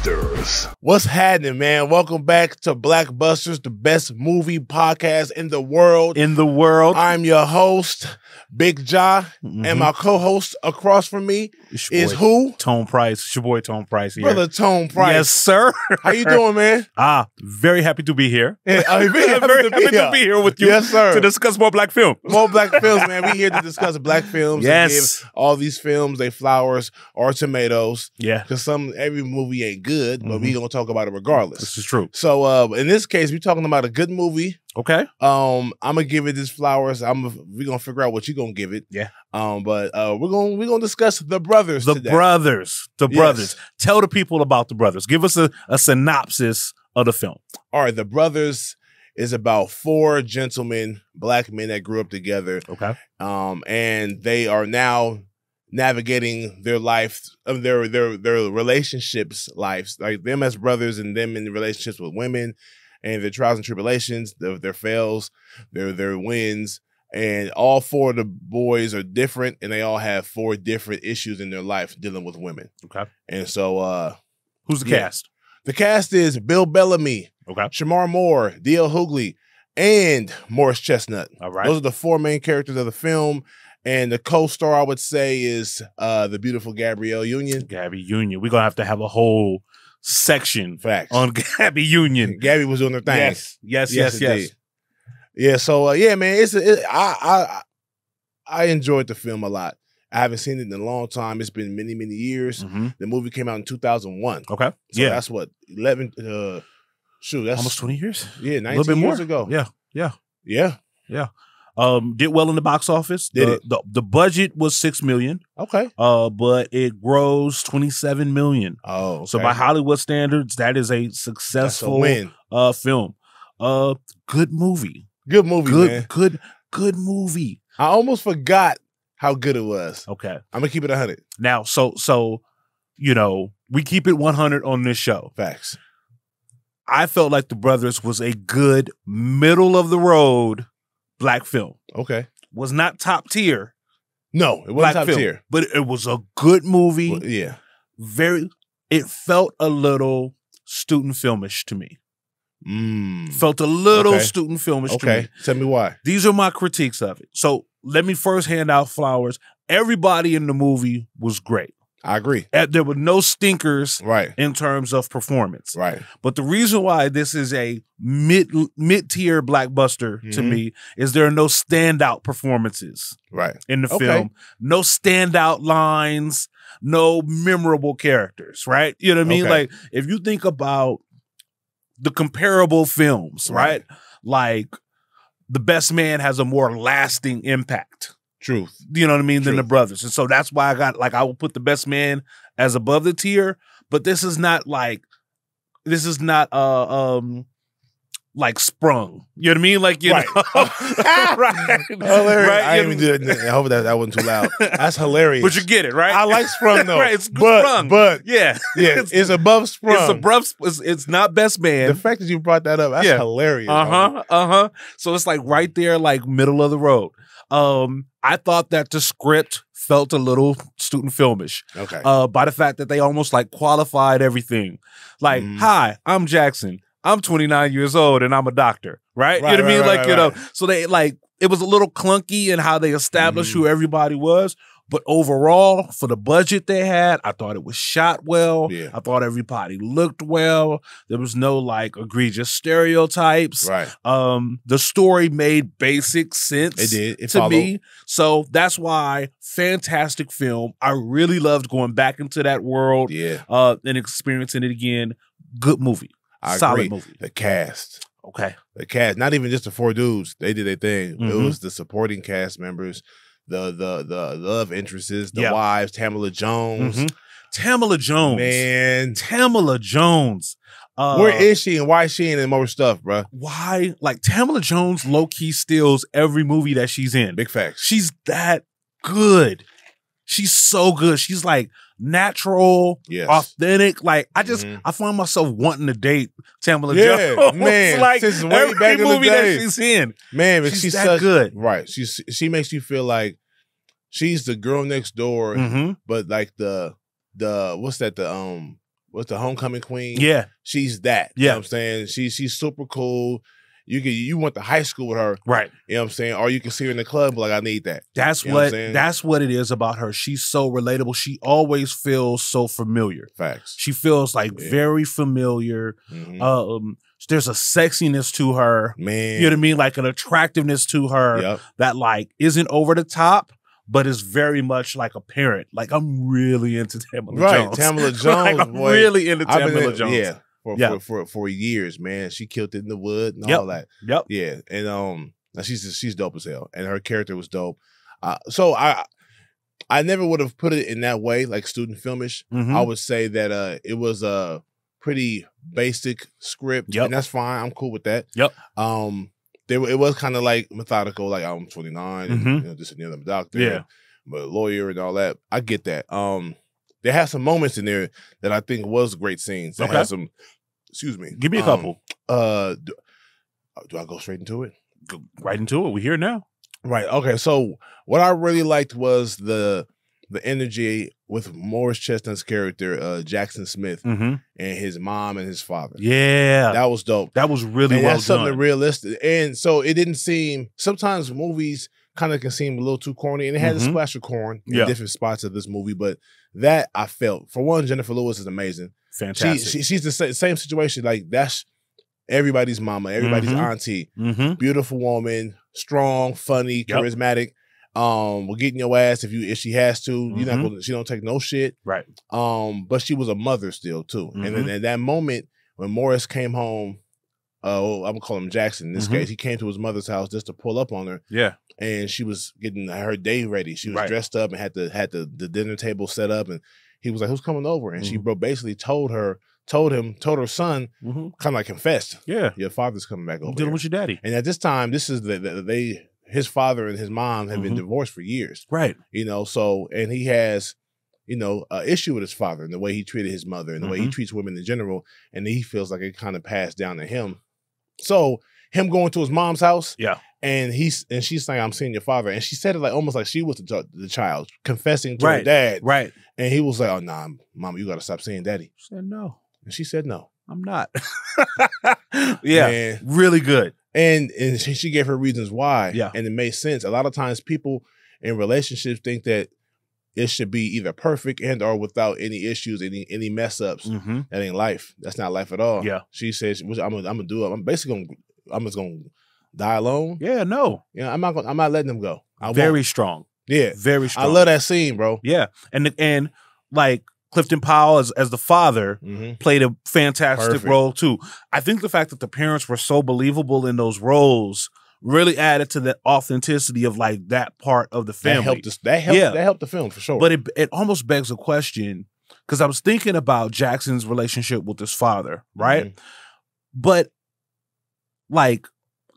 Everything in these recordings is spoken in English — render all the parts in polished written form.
Blackbusters. What's happening, man? Welcome back to Blackbusters, the best movie podcast in the world. I'm your host, Big Ja, and my co-host across from me is who? Tone Price. It's your boy Tone Price here. Brother Tone Price. Yes, sir. How you doing, man? Very happy to be here. Yeah, very happy to be here with you. Yes, sir. To discuss more black film. More black films, man. We here to discuss black films. Yes. And give all these films they flowers or tomatoes. Yeah. Because every movie ain't good, but we gonna talk about it regardless. This is true. So in this case, we're talking about a good movie. Okay. I'm gonna give it this flowers. We're gonna figure out what you're gonna give it. Yeah. But we're gonna discuss The Brothers The today. Brothers. The Yes. Brothers. Tell the people about The Brothers. Give us a synopsis of the film. All right, The Brothers is about four gentlemen, black men that grew up together. Okay. And they are now navigating their life, their relationships lives, like them as brothers and them in relationships with women and their trials and tribulations, their fails, their wins. And all four of the boys are different, and they all have four different issues in their life dealing with women. Okay. And so Who's the cast? The cast is Bill Bellamy, Okay. Shamar Moore, D.L. Hughley, and Morris Chestnut. All right. Those are the four main characters of the film. And the co-star, I would say, is the beautiful Gabrielle Union. Gabby Union. We're going to have a whole section Facts. on Gabby Union. Gabby was doing her thing. Yes. indeed. Yeah, so man, I enjoyed the film a lot. I haven't seen it in a long time. It's been many, many years. The movie came out in 2001. Okay. So that's what, 11, that's almost 20 years? Yeah, 19 a little bit years more ago. Yeah. Did well in the box office. The budget was $6 million. Okay. But it grossed $27 million. Oh, okay. So by Hollywood standards, that is a successful win. Film. Good movie. Good movie, man. Good movie. I almost forgot how good it was. Okay. I'm gonna keep it 100. Now, so we keep it 100 on this show. Facts. I felt like The Brothers was a good middle of the road black film. Okay. Was not top tier. No, it wasn't Black top film, tier. but it was a good movie. Well, yeah. It felt a little student filmish to me. Mm. Felt a little Okay. student filmish to Okay. me. Tell me why. These are my critiques of it. So let me first hand out flowers. Everybody in the movie was great. I agree. There were no stinkers Right. in terms of performance. Right. But the reason why this is a mid-tier blockbuster to me is there are no standout performances Right. in the Okay. film. No standout lines, no memorable characters, right? You know what I mean? Okay. Like, if you think about the comparable films, right? Like, The Best Man has a more lasting impact. Truth. You know what I mean? Than True. The Brothers. And so that's why I will put The Best Man as above the tier, but this is not like Sprung. You know what I mean? Like, you Right. know. Right. Hilarious. Right? I You didn't know- even do it. I hope that wasn't too loud. That's hilarious. But you get it, right? I like Sprung though. Right, it's Sprung. But yeah. it's above Sprung. It's above, it's not Best Man. The fact that you brought that up, that's hilarious. So it's like right there, like middle of the road. I thought that the script felt a little student filmish. Okay. By the fact that they almost like qualified everything. Like, hi, I'm Jackson. I'm 29 years old and I'm a doctor. Right? You know what I mean? Like, you know, so they like, it was a little clunky in how they established who everybody was. But overall, for the budget they had, I thought it was shot well. Yeah. I thought everybody looked well. There was no like egregious stereotypes. Right. The story made basic sense. It did. It to followed. me. So that's why fantastic film. I really loved going back into that world. Yeah. And experiencing it again. Good movie. I Solid agree. movie. The cast. Okay. The cast. Not even just the four dudes. They did their thing. It Mhm. was the supporting cast members, the love interests, the Yeah. wives, Tamala Jones. Mhm. Tamala Jones. Man. Tamala Jones. Where is she and why is she in more stuff, bro? Why? Like, Tamala Jones low-key steals every movie that she's in. Big facts. She's that good. She's so good. She's like natural, Yes. authentic. Like, I find myself wanting to date Tamala Yeah, Jones. man, Like, since way every back in the movie day. that she's in. Man, but She's she's that such, good. Right. She makes you feel like she's the girl next door, Mhm. but like the what's that? The what's the homecoming queen? Yeah. She's that. Yeah. You know what I'm saying? She's super cool. You went to high school with her. Right. You know what I'm saying? Or you can see her in the club, like, I need that. That's what it is about her. She's so relatable. She always feels so familiar. Facts. She feels like very familiar. There's a sexiness to her. Man. You know what I mean? Like an attractiveness to her that like isn't over the top, but is very much like apparent. Like I'm really into Tamala Jones. Tamala Jones. Like, I'm really into Tamala Jones. Yeah. For years, man. She killed it in the wood and all that. Yep. Yeah. And she's dope as hell. And her character was dope. So I never would have put it in that way, like student filmish. I would say that it was a pretty basic script. And that's fine. I'm cool with that. Yep. It was kind of like methodical, like I'm 29, and, you know, this and the other, I'm a doctor, I'm a lawyer and all that. I get that. They had some moments in there that I think was great scenes. They had some, excuse me. Give me a couple. Do I go straight into it? Go right into it. We're here now. Right. Okay. So what I really liked was the energy with Morris Chestnut's character, Jackson Smith, and his mom and his father. Yeah. That was dope. That was really well done. That's something realistic. And so it didn't seem, sometimes movies kind of can seem a little too corny, and it had a splash of corn in different spots of this movie, but that I felt. For one, Jennifer Lewis is amazing. Fantastic. She's the same situation. Like, that's everybody's mama, everybody's auntie. Beautiful woman, strong, funny, charismatic. Will get in your ass if she has to. You're not gonna, she don't take no shit. Right. But she was a mother still too. And then at that moment when Morris came home, I'm gonna call him Jackson in this case, he came to his mother's house just to pull up on her. Yeah. And she was getting her day ready. She was dressed up and had the dinner table set up, and he was like, "Who's coming over?" And she basically told her son, kind of like confessed. Yeah. Your father's coming back over. Dealing with your daddy. And at this time, this is his father and his mom have been divorced for years. Right. You know, so, and he has, you know, an issue with his father and the way he treated his mother and the way he treats women in general. And he feels like it kind of passed down to him. So him going to his mom's house. Yeah. And she's saying, "I'm seeing your father." And she said it like almost like she was the child confessing to her dad. Right. And he was like, "Oh, nah, mama, you got to stop seeing daddy." She said no. And she said no. I'm not. Really good. And she gave her reasons why. Yeah. And it made sense. A lot of times people in relationships think that it should be either perfect and or without any issues, any mess ups. That ain't life. That's not life at all. Yeah. She says, I'm gonna do it. I'm basically I'm just gonna die alone. Yeah, no. You know, I'm not letting them go. Very strong. Yeah. Very strong. I love that scene, bro. Yeah. And like Clifton Powell as the father played a fantastic role too. I think the fact that the parents were so believable in those roles really added to the authenticity of like that part of the family. That helped the film for sure. But it almost begs a question, because I was thinking about Jackson's relationship with his father, right? But like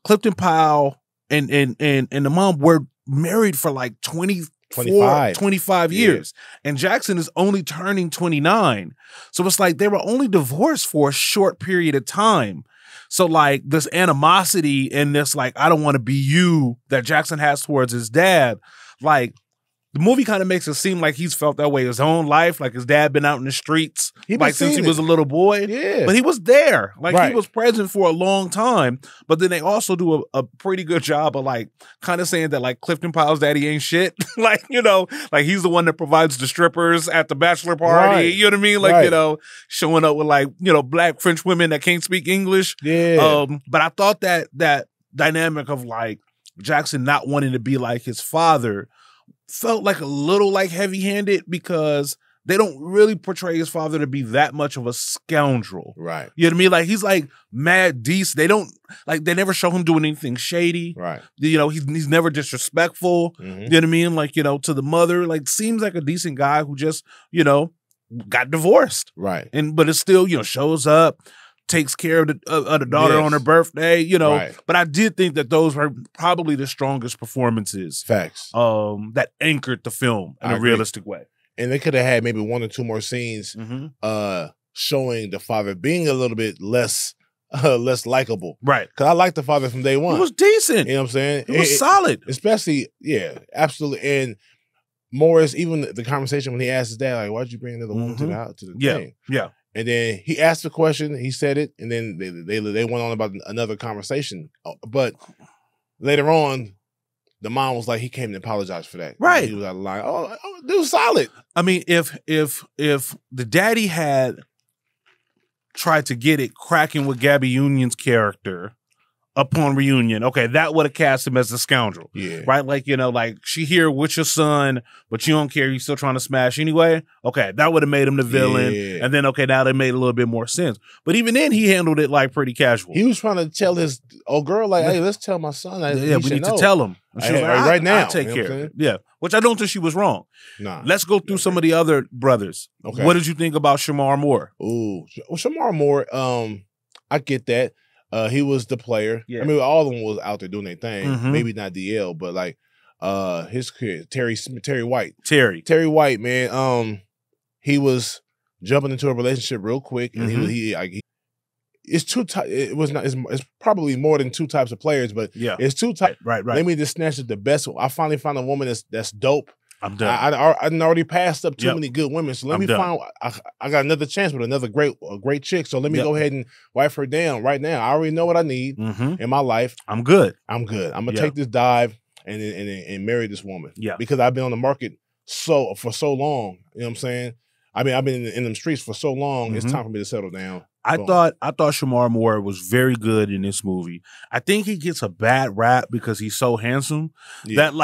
Clifton Powell and the mom were married for like 25 years. And Jackson is only turning 29. So it's like they were only divorced for a short period of time. So like this animosity and this like, I don't want to be you that Jackson has towards his dad, like the movie kind of makes it seem like he's felt that way his own life. Like his dad been out in the streets like since he was a little boy. Yeah. But he was there. Like he was present for a long time. But then they also do a pretty good job of like kind of saying that like Clifton Powell's daddy ain't shit. Like, you know, like he's the one that provides the strippers at the bachelor party. You know what I mean? Like, you know, showing up with like, you know, black French women that can't speak English. Yeah. But I thought that dynamic of like Jackson not wanting to be like his father felt like a little like heavy-handed, because they don't really portray his father to be that much of a scoundrel. Right. You know what I mean? Like he's like mad decent. They never show him doing anything shady. Right. You know, he's never disrespectful. You know what I mean? Like, you know, to the mother, like seems like a decent guy who just, you know, got divorced. Right. But it still, you know, shows up, takes care of the daughter on her birthday, you know. But I did think that those were probably the strongest performances. Facts. That anchored the film in a realistic way. And they could have had maybe one or two more scenes showing the father being a little bit less likable. Right. Because I liked the father from day one. He was decent. You know what I'm saying? He was solid. Especially, yeah, absolutely. And Morris, even the conversation when he asked his dad, like, "Why'd you bring another woman to the thing?" Yeah. And then he asked the question, he said it, and then they went on about another conversation. But later on, the mom was like, he came to apologize for that. Right. He was out of line. Oh, dude, solid. I mean, if the daddy had tried to get it cracking with Gabby Union's character upon reunion, okay, that would have cast him as the scoundrel. Yeah. Right? Like, you know, like, she here with your son, but you don't care, you still trying to smash anyway. Okay, that would have made him the villain. Yeah. And then, okay, now they made a little bit more sense. But even then, he handled it like pretty casual. He was trying to tell his old girl, like, hey, let's tell my son. Yeah, we need to tell him. And she was like, right now. I'll take care of it. Yeah. Which I don't think she was wrong. Nah. Let's go through some of the other brothers. Okay. What did you think about Shamar Moore? Ooh, well, Shamar Moore, I get that. He was the player. Yeah. I mean, all of them was out there doing their thing. Mhm. Maybe not DL, but like his kid, Terry White. Terry White, man. He was jumping into a relationship real quick, and it's two types. It was not. It's probably more than two types of players, but Yeah. it's two types. Right. Let me just snatch it the best. I finally found a woman that's dope. I'm done. I already passed up too Yep. many good women, so let I'm me done. find. I got another chance with another great chick. So let me Yep. go ahead and wipe her down right now. I already know what I need in my life. I'm good. I'm good. I'm gonna Yeah. take this dive and marry this woman. Yeah. because I've been on the market for so long. You know what I'm saying? I mean, I've been in them streets for so long. It's Mhm. time for me to settle down. I Boom. thought Shamar Moore was very good in this movie. I think he gets a bad rap because he's so handsome Yeah. that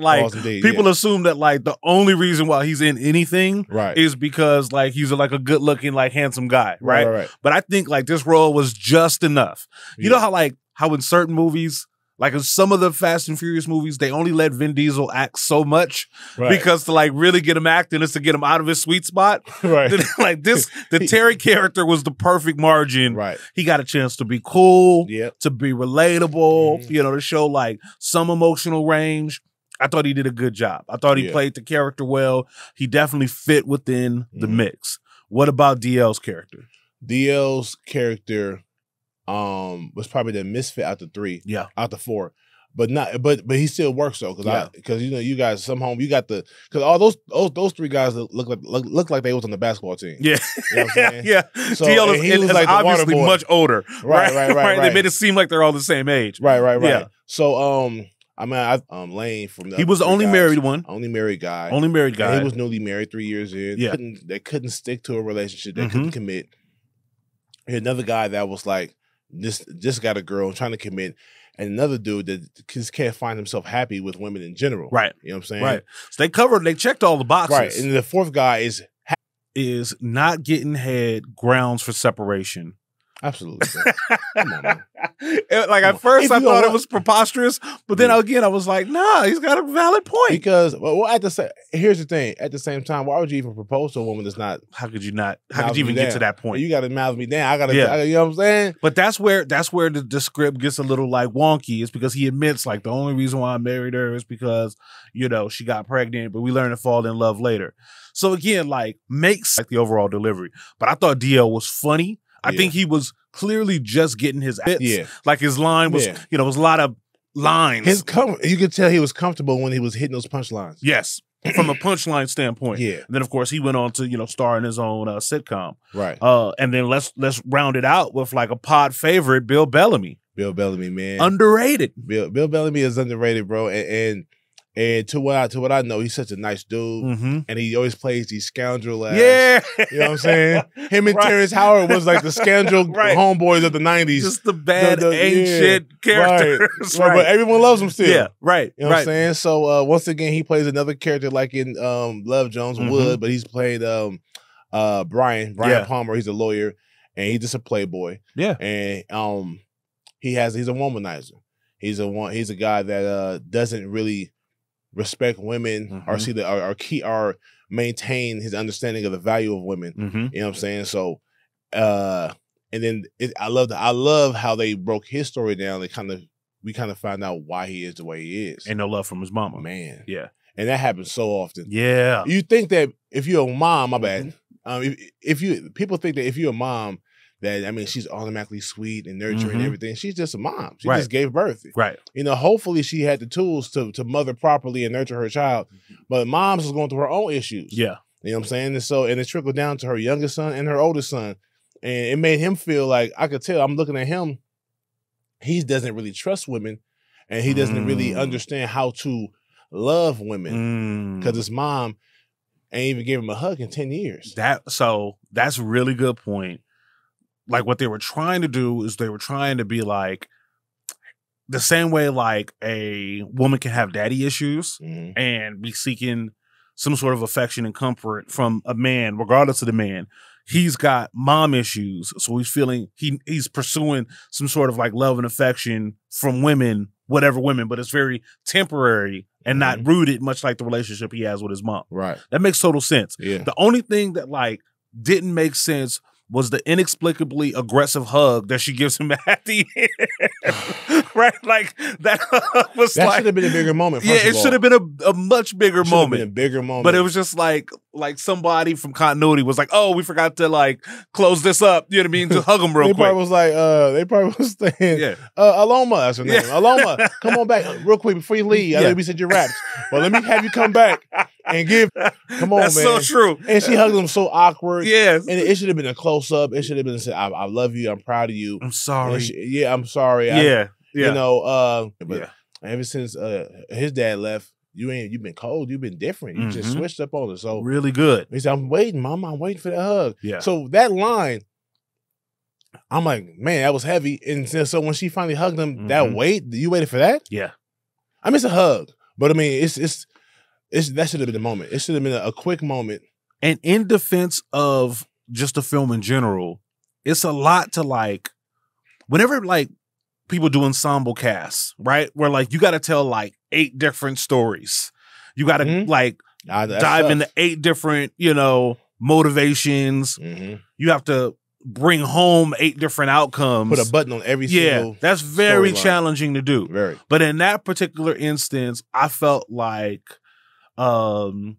like Pause indeed, people yeah. assume that like the only reason why he's in anything Right. is because like he's like a good looking like handsome guy, right? Right. But I think like this role was just enough. You Yeah. know how in certain movies, like in some of the Fast and Furious movies, they only let Vin Diesel act so much Right. because to like really get him acting is to get him out of his sweet spot. Right. Like this, the Terry character was the perfect margin. Right. He got a chance to be cool, Yep. to be relatable, Mhm. you know, to show like some emotional range. I thought he did a good job. I thought he Yeah. played the character well. He definitely fit within the Mhm. mix. What about DL's character? DL's character was probably the misfit out the three. Yeah. Out the four. But he still works though, Yeah. because you know you guys you got because all those three guys look like they was on the basketball team. Yeah. You know what I'm saying? Yeah. So, DL and he is was like the water obviously boy. much older. Right. They made it seem like they're all the same age. Right. Yeah. So I mean Lane from the He other was the three only guys, married one. only married guy. Only married And guy. he was newly married 3 years in. Yeah. They couldn't stick to a relationship. They Mhm. couldn't commit. He had another guy that was like just got a girl trying to commit, and another dude that just can't find himself happy with women in general. Right. You know what I'm saying? Right. So they checked all the boxes. Right. And the fourth guy is not getting head grounds for separation. absolutely. Bro. Come on, man. Like at on. first If I you don't thought it want- was preposterous, but then Yeah. again I was like, nah, he's got a valid point. Because here's the thing. At the same time, why would you even propose to a woman that's not? How could you not? How Mouth could you me even get down. to that point? You got to mouth me down. Yeah. You know what I'm saying? But that's where the script gets a little like wonky. It's because he admits like the only reason why I married her is because, you know, she got pregnant, but we learned to fall in love later. So again, like makes like the overall delivery. But I thought DL was funny. I Yeah. think he was clearly just getting his bits. Yeah. Like his line was, Yeah. you know, it was a lot of lines. You could tell he was comfortable when he was hitting those punchlines. Yes. From a punchline standpoint. Yeah. And then of course he went on to, you know, star in his own sitcom. Right. And then let's round it out with like a pod favorite, Bill Bellamy. Bill Bellamy, man. Underrated. Bill Bellamy is underrated, bro. And to what I know, he's such a nice dude. Mm-hmm. And he always plays these scoundrel ass. Yeah. You know what I'm saying? Him and Right. Terrence Howard was like the scoundrel Right. homeboys of the 90s. Just the bad The- ain't yeah. shit characters. Right. But everyone loves him still. Yeah, right. You know what I'm saying? So once again, he plays another character like in Love Jones Mhm. Wood, but he's played Brian Yeah. Palmer. He's a lawyer, and he's just a playboy. Yeah. And he's a womanizer. He's a guy that doesn't really respect women or Mhm. see or maintain his understanding of the value of women. Mm-hmm. You know what I'm saying? So and then I love how they broke his story down. We kind of found out why he is the way he is. Ain't no love from his mama. Man. Yeah. And that happens so often. Yeah. You think that if you're a mom, my bad. Mm-hmm. If people think that if you're a mom, that she's automatically sweet and nurturing and Mhm. everything. She's just a mom. She Right. just gave birth. Right. You know, hopefully she had the tools to mother properly and nurture her child. But mom's is going through her own issues. Yeah. You know what I'm saying? And so, and it trickled down to her youngest son and her oldest son. And it made him feel like, I could tell, I'm looking at him, he doesn't really trust women, and he doesn't really understand how to love women because his mom ain't even gave him a hug in 10 years. That's a really good point. Like, what they were trying to do is they were trying to be like, the same way like a woman can have daddy issues and be seeking some sort of affection and comfort from a man, regardless of the man. He's got mom issues, so he's feeling he's pursuing some sort of like love and affection from women, whatever women, but it's very temporary and not rooted, much like the relationship he has with his mom. Right. That makes total sense. Yeah. The only thing that like didn't make sense was the inexplicably aggressive hug that she gives him at the end. Right? Like, that was that like... should have been a bigger moment. Yeah, it should have been a much bigger moment. Been a bigger moment. But it was just like somebody from continuity was like, oh, we forgot to like close this up. You know what I mean? To hug him real quick. They probably was saying, Aloma, that's her name. Aloma, come on back real quick before you leave. I know you said your raps. But let me have you come back and give. Come on, that's man. That's so true. And she hugged him so awkward. Yes. And it should have been a close up. It should have been said, I love you. I'm proud of you. I'm sorry. I'm sorry. Yeah. You know, but ever since his dad left, you've been cold. You've been different. You just switched up on it. So really good. He said, I'm waiting, Mama. I'm waiting for the hug. Yeah. So that line, I'm like, man, that was heavy. And so when she finally hugged him, that wait, you waited for that? Yeah. I mean, it's a hug, but I mean, it's that should have been the moment. It should have been a quick moment. And in defense of just the film in general, it's a lot to like, whenever like people do ensemble casts, right? Where like you got to tell like 8 different stories. You got to like dive into 8 different, motivations. You have to bring home 8 different outcomes. Put a button on every single that's very challenging to do. Very. But in that particular instance, I felt like Bill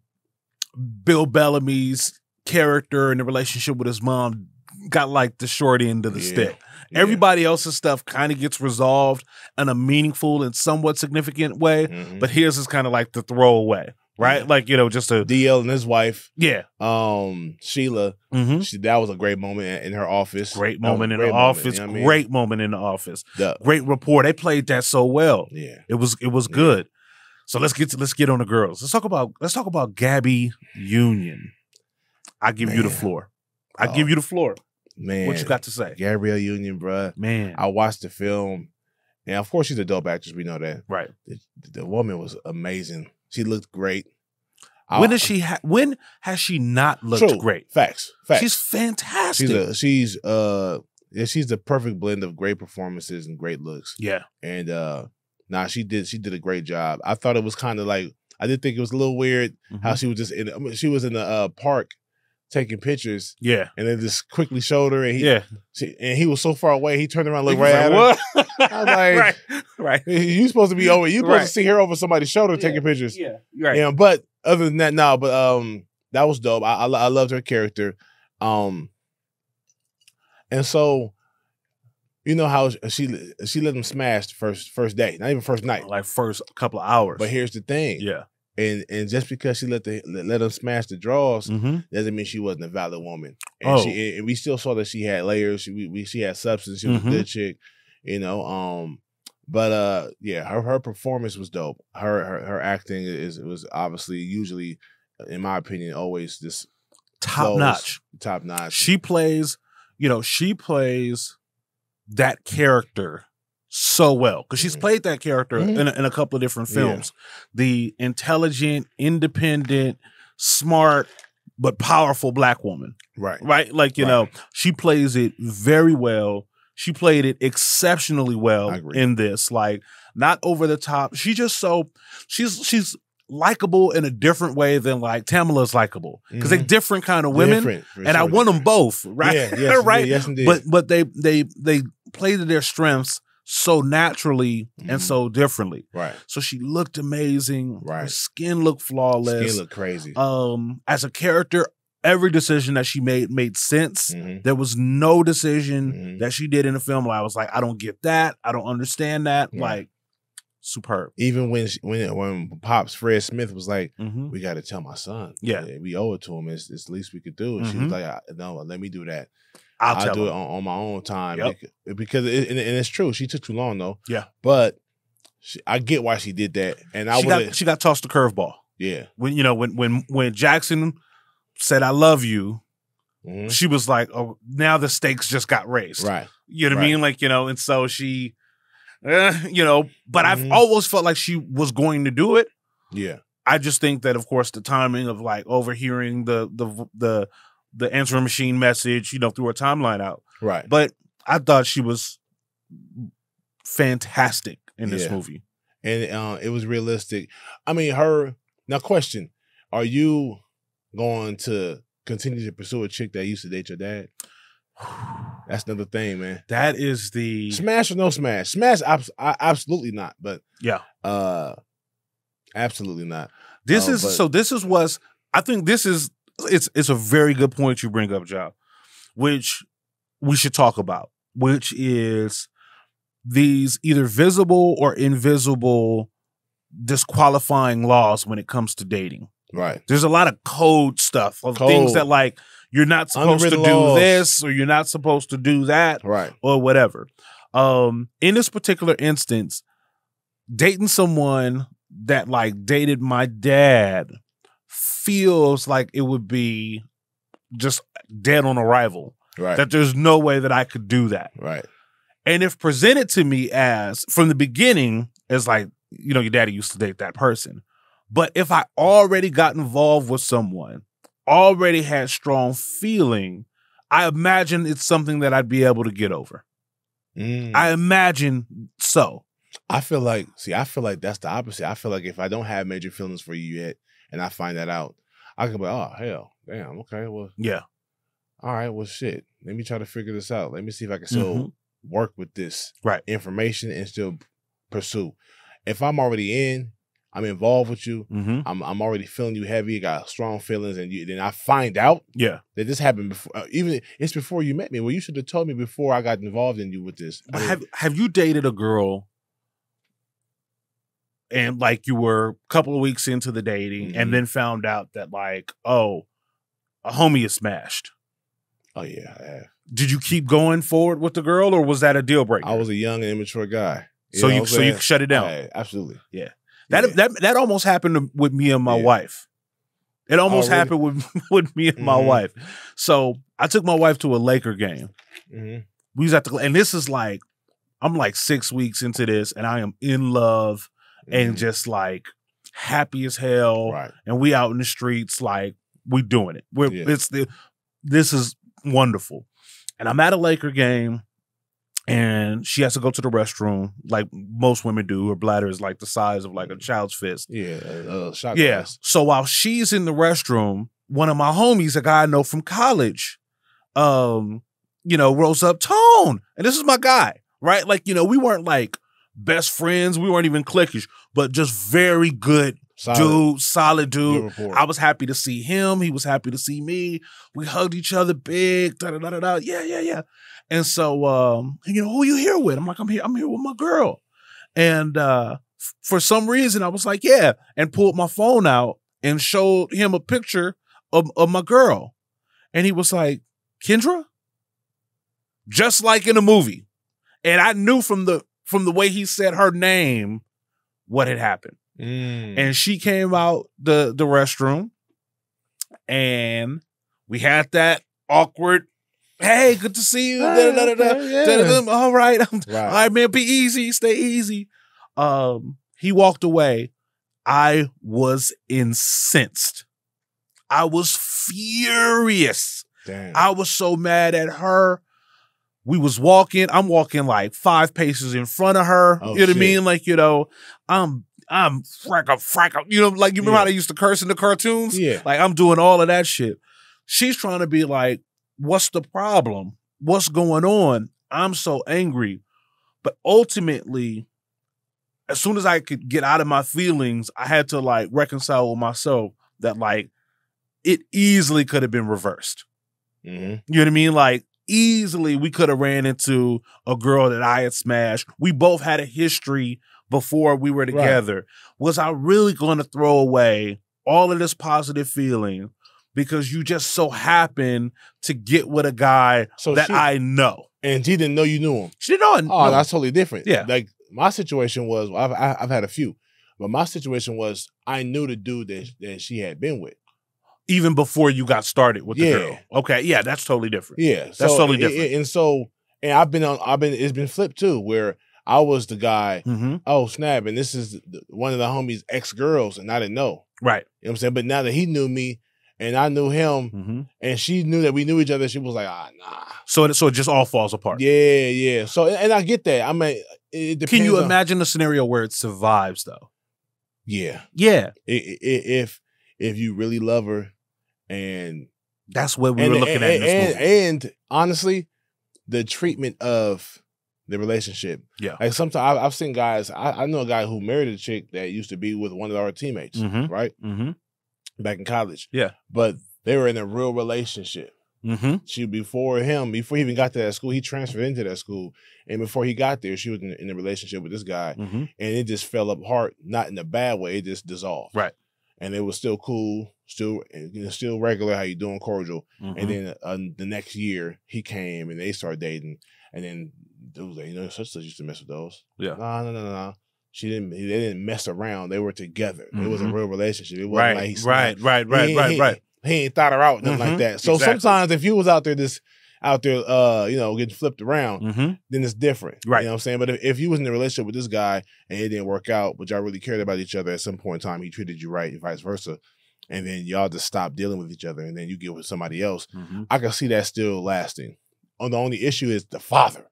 Bellamy's character and the relationship with his mom got like the short end of the stick. Yeah. Everybody else's stuff kind of gets resolved in a meaningful and somewhat significant way, but his is kind of like the throwaway, right? Yeah. Like, just a DL and his wife. Yeah. Sheila. That was a great moment in her office. Great moment in the office. Great moment in the office. Great rapport. They played that so well. Yeah. It was good. So let's get on the girls. Let's talk about Gabby Union. I give you the floor. I give you the floor. Man, what you got to say? Gabrielle Union, bruh. Man. I watched the film, and of course she's a dope actress. We know that. Right. The woman was amazing. She looked great. When has she not looked great? Facts. She's fantastic. She's the perfect blend of great performances and great looks. Yeah. And she did a great job. I thought it was kind of like, I did think it was a little weird how she was just she was in the park taking pictures. Yeah. And then just quickly showed her, and he was so far away, he turned around and looked right at her. What? I was like, right. You supposed to be over. You supposed to see her over somebody's shoulder taking pictures. Yeah. Right. But other than that, that was dope. I loved her character. And so, you know how she let him smash the first day, not even first night, like first couple of hours. But here's the thing, and just because she let him smash the draws doesn't mean she wasn't a valid woman. And and we still saw that she had layers. She had substance. She was a good chick, But her performance was dope. Her acting was obviously usually, in my opinion, always this top notch. She plays that character so well because she's played that character in a couple of different films. The intelligent, independent, smart, but powerful Black woman. Right. Like, she plays it very well. She played it exceptionally well in this. Like, not over the top. She's likable in a different way than like Tamala's likable because they're different kind of women, I want them both, right? Yes, right. Yes, indeed. But they play to their strengths so naturally and so differently. Right. So she looked amazing. Right. Her skin looked flawless. Skin looked crazy. As a character, every decision that she made sense. There was no decision that she did in the film where I was like, I don't get that. I don't understand that. Like, superb. Even when Pops Fred Smith was like, Mm-hmm. we got to tell my son. Yeah. We owe it to him. It's the least we could do. And she was like, no, let me do that. I'll do it on my own time. Yep. Because and it's true. She took too long though. Yeah. But I get why she did that. And she got tossed a curveball. Yeah. When Jackson said, I love you, mm-hmm. she was like, oh, now the stakes just got raised. Right. You know what I mean? Like, and so she, but I've always felt like she was going to do it. Yeah. I just think that, of course, the timing of like overhearing the answering machine message, threw her timeline out. Right. But I thought she was fantastic in this movie. And it was realistic. I mean, now question, are you going to continue to pursue a chick that used to date your dad? That's another thing, man. That is the smash or no smash. Smash, absolutely not. But yeah, absolutely not. This is it's a very good point you bring up, Joe, which we should talk about, which is these either visible or invisible disqualifying laws when it comes to dating. Right. There's a lot of code stuff of things that like you're not supposed to do this or you're not supposed to do that, right, or whatever. In this particular instance, dating someone that like dated my dad feels like it would be just dead on arrival. Right. That there's no way that I could do that. Right. And if presented to me as from the beginning as like, your daddy used to date that person. But if I already got involved with someone, already had strong feeling, I imagine it's something that I'd be able to get over. I imagine so. I feel like that's the opposite. I feel like if I don't have major feelings for you yet and I find that out, I can be like, oh, hell, damn, okay, well. Yeah. All right, well, shit. Let me try to figure this out. Let me see if I can still work with this information and still pursue. If I'm already in, I'm involved with you, I'm already feeling you heavy, got strong feelings, and then I find out that this happened before, even it's before you met me. Well, you should have told me before I got involved in you with this. Have you dated a girl and like you were a couple of weeks into the dating and then found out that like, oh, a homie is smashed? Oh, yeah, I have. Did you keep going forward with the girl or was that a deal breaker? I was a young and immature guy. So you shut it down? Absolutely. Yeah. That almost happened with me and my wife. It almost happened with me and my wife. So I took my wife to a Laker game. We was at and this is like, I'm like 6 weeks into this and I am in love and just like happy as hell. Right. And we out in the streets, like we doing it. This is wonderful. And I'm at a Laker game and she has to go to the restroom like most women do. Her bladder is like the size of like a child's fist. Yeah. Shot glass. So while she's in the restroom, one of my homies, a guy I know from college, rolls up, Tone. And this is my guy, right? Like, we weren't like best friends. We weren't even cliquish, but just very good solid dude. I was happy to see him. He was happy to see me. We hugged each other big. Da-da-da-da-da. Yeah. And so, who you here with? I'm like, I'm here with my girl. And for some reason, I was like, yeah, and pulled my phone out and showed him a picture of my girl. And he was like, Kendra? Just like in a movie. And I knew from the way he said her name what had happened. And she came out the restroom and we had that awkward, hey, good to see you. All right. All right, man, be easy. Stay easy. He walked away. I was incensed. I was furious. Damn. I was so mad at her. We was walking. I'm walking like 5 paces in front of her. Oh, you know what I mean? Like, I'm fracka. Like you remember how they used to curse in the cartoons? Yeah. Like I'm doing all of that shit. She's trying to be like, what's the problem? What's going on? I'm so angry. But ultimately, as soon as I could get out of my feelings, I had to like reconcile with myself that like it easily could have been reversed. You know what I mean? Like easily we could have ran into a girl that I had smashed. We both had a history before we were together, was I really going to throw away all of this positive feeling because you just so happen to get with a guy I know? And she didn't know you knew him. She didn't know. Oh, that's totally different. Yeah. Like my situation was, I've had a few, but my situation was I knew the dude that she had been with. Even before you got started with the girl. Okay. Yeah, that's totally different. Yeah. That's totally different. It's been flipped too, where I was the guy, oh snap, and this is one of the homies' ex-girls, and I didn't know. Right. You know what I'm saying? But now that he knew me and I knew him, and she knew that we knew each other, she was like, nah. So it just all falls apart. Yeah. So, and I get that. I mean, it depends. Can you imagine a scenario where it survives though? Yeah. Yeah. If you really love her, and that's what we were looking at in this movie. And honestly, the treatment of the relationship. Yeah. Like sometimes I've seen guys, I know a guy who married a chick that used to be with one of our teammates, right? Back in college. Yeah. But they were in a real relationship. Before he even got to that school, he transferred into that school. And before he got there, she was in a relationship with this guy. And it just fell apart, not in a bad way, it just dissolved. Right. And it was still cool, still regular, how you doing, cordial. And then the next year, he came and they started dating. And then it was like, such used to mess with those. Yeah. No. They didn't mess around. They were together. It was a real relationship. It wasn't like he snapped. Right. He ain't thought her out, nothing like that. So sometimes if you was out there getting flipped around, then it's different. Right. You know what I'm saying? But if you was in a relationship with this guy and it didn't work out, but y'all really cared about each other at some point in time, he treated you right and vice versa, and then y'all just stop dealing with each other and then you get with somebody else, I can see that still lasting. The only issue is the father.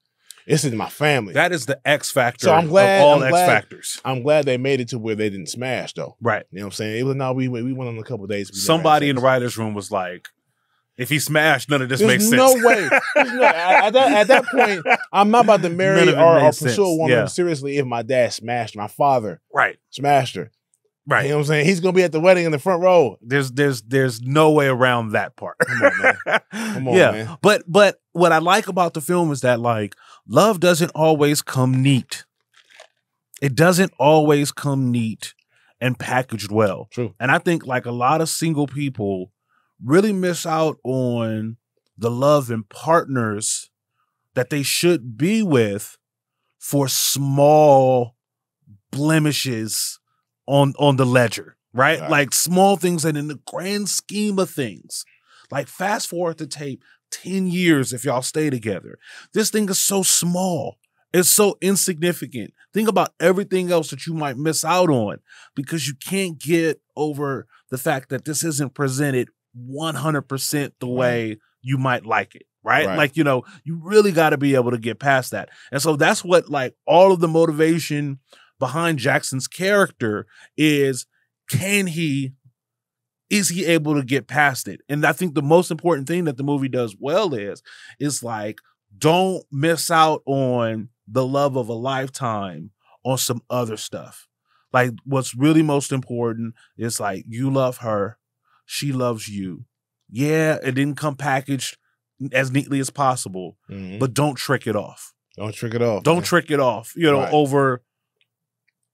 This is my family. That is the X factor. So I'm glad of all X factors. I'm glad they made it to where they didn't smash though. Right. You know what I'm saying? It was we went on a couple of days. Somebody in the writer's room was like, if he smashed, none of this makes sense. No way. At that point, I'm not about to marry or pursue a woman seriously if my dad smashed my father. Right. Smashed her. Right. You know what I'm saying? He's gonna be at the wedding in the front row. There's no way around that part. Come on, man. Come on, man. But what I like about the film is that like love doesn't always come neat. It doesn't always come neat and packaged well. True. And I think like a lot of single people really miss out on the love and partners that they should be with for small blemishes on the ledger, right? Like small things that in the grand scheme of things, like fast forward the tape 10 years if y'all stay together. This thing is so small. It's so insignificant. Think about everything else that you might miss out on because you can't get over the fact that this isn't presented 100% the way you might like it. Right? Like, you really got to be able to get past that. And so that's what like all of the motivation behind Jackson's character is is he able to get past it? And I think the most important thing that the movie does well is like, don't miss out on the love of a lifetime on some other stuff. Like what's really most important is like, you love her, she loves you. Yeah, it didn't come packaged as neatly as possible, but don't trick it off. Don't trick it off. Don't trick it off,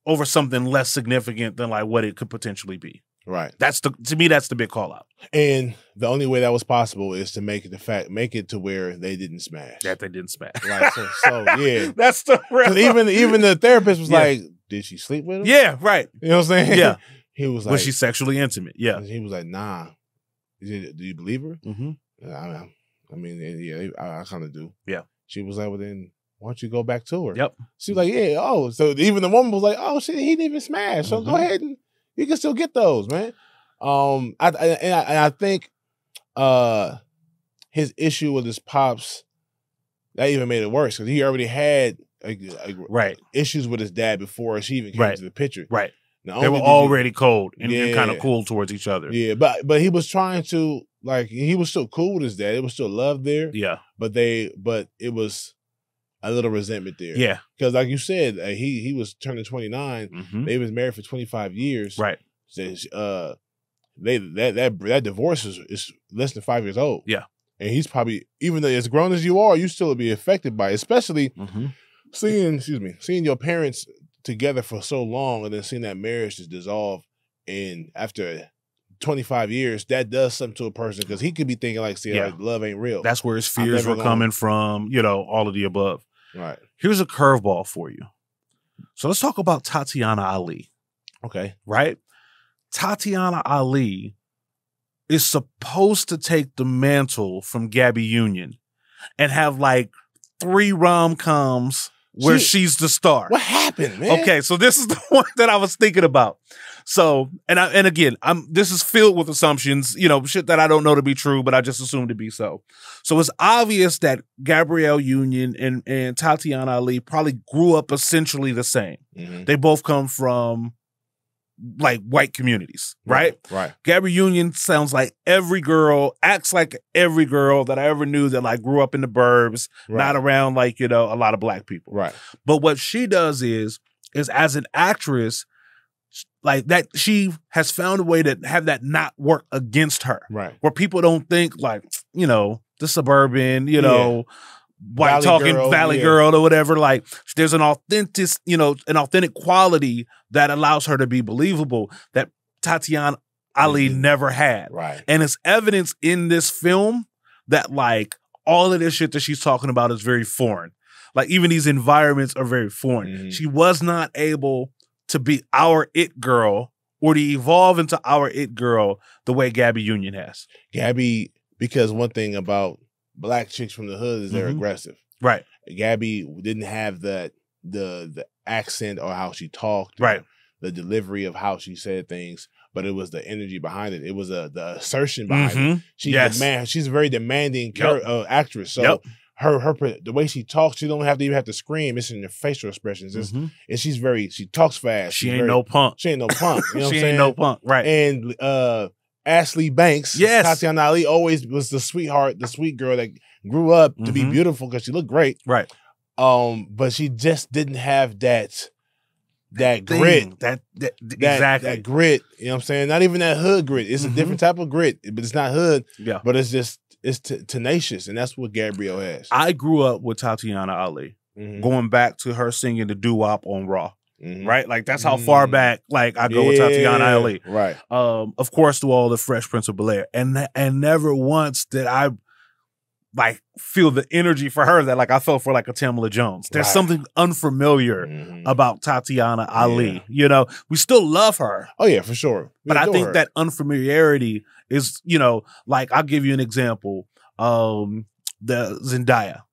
over something less significant than like what it could potentially be. Right. To me, that's the big call out. And the only way that was possible is to make it to where they didn't smash. That they didn't smash. Right. So yeah. That's the real. Even the therapist was like, did she sleep with him? Yeah, right. You know what I'm saying? Yeah. He was like, was she sexually intimate? Yeah. He was like, nah. Do you believe her? I mean, I kind of do. Yeah. She was like, well then, why don't you go back to her? Yep. She was like, yeah, oh. So even the woman was like, oh shit, he didn't even smash. So go ahead and you can still get those, man. I think his issue with his pops, that even made it worse because he already had issues with his dad before she even came to the picture. Right. They were already cold and kind of cool towards each other. Yeah, but he was trying to he was still cool with his dad. It was still love there. Yeah. But it was a little resentment there. Yeah. Because like you said, he was turning 29. They was married for 25 years. Right. So, that divorce is less than 5 years old. Yeah. And he's probably, even though as grown as you are, you still be affected by it, especially seeing your parents together for so long and then seeing that marriage just dissolve, and after 25 years, that does something to a person because he could be thinking like, see, like, love ain't real. That's where his fears were coming from, you know, all of the above. Right. Here's a curveball for you. So let's talk about Tatiana Ali. Okay. Right? Tatiana Ali is supposed to take the mantle from Gabby Union and have like 3 rom-coms where she's the star. What happened, man? Okay, so this is the one that I was thinking about. So, and again, this is filled with assumptions, you know, shit that I don't know to be true, but I just assume to be so. So it's obvious that Gabrielle Union and Tatiana Ali probably grew up essentially the same. Mm-hmm. They both come from like white communities, right? Right. Gabby Union sounds like every girl, acts like every girl that I ever knew that like grew up in the burbs, not around like, you know, a lot of black people. Right. But what she does is as an actress, like that, she has found a way to have that not work against her. Right. Where people don't think like, you know, the suburban, you know, white talking valley girl or whatever. Like there's an authentic, you know, an authentic quality that allows her to be believable that Tatiana Ali never had. Right. And it's evidence in this film that like all of this shit that she's talking about is very foreign. Like even these environments are very foreign. Mm-hmm. She was not able to be our it girl or to evolve into our it girl the way Gabby Union has. Gabby, because one thing about black chicks from the hood is they're aggressive. Right. Gabby didn't have the accent or how she talked. Right. The delivery of how she said things, but it was the energy behind it. It was the assertion behind it. She's a very demanding actress. So the way she talks, she don't even have to scream. It's in her facial expressions. And she talks fast. She ain't no punk. She ain't no punk. You know what I'm saying? She ain't no punk. Right. And Ashley Banks, Tatiana Ali always was the sweetheart, the sweet girl that grew up to be beautiful because she looked great. Right. But she just didn't have that grit. That grit. You know what I'm saying? Not even that hood grit. It's a different type of grit, but it's not hood. Yeah. But it's tenacious, and that's what Gabrielle has. I grew up with Tatiana Ali, going back to her singing the doo-wop on Raw. Right? Like that's how far back like I go with Tatiana Ali. Right. Of course, through all the Fresh Prince of Bel-Air. And never once did I like feel the energy for her that like I felt for like a Tamala Jones. There's something unfamiliar about Tatiana Ali. You know, we still love her. Oh yeah, for sure. But I think that unfamiliarity is, you know, like I'll give you an example. The Zendaya.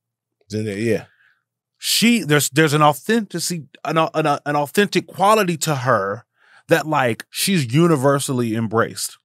Yeah. There's an authentic quality to her that like she's universally embraced,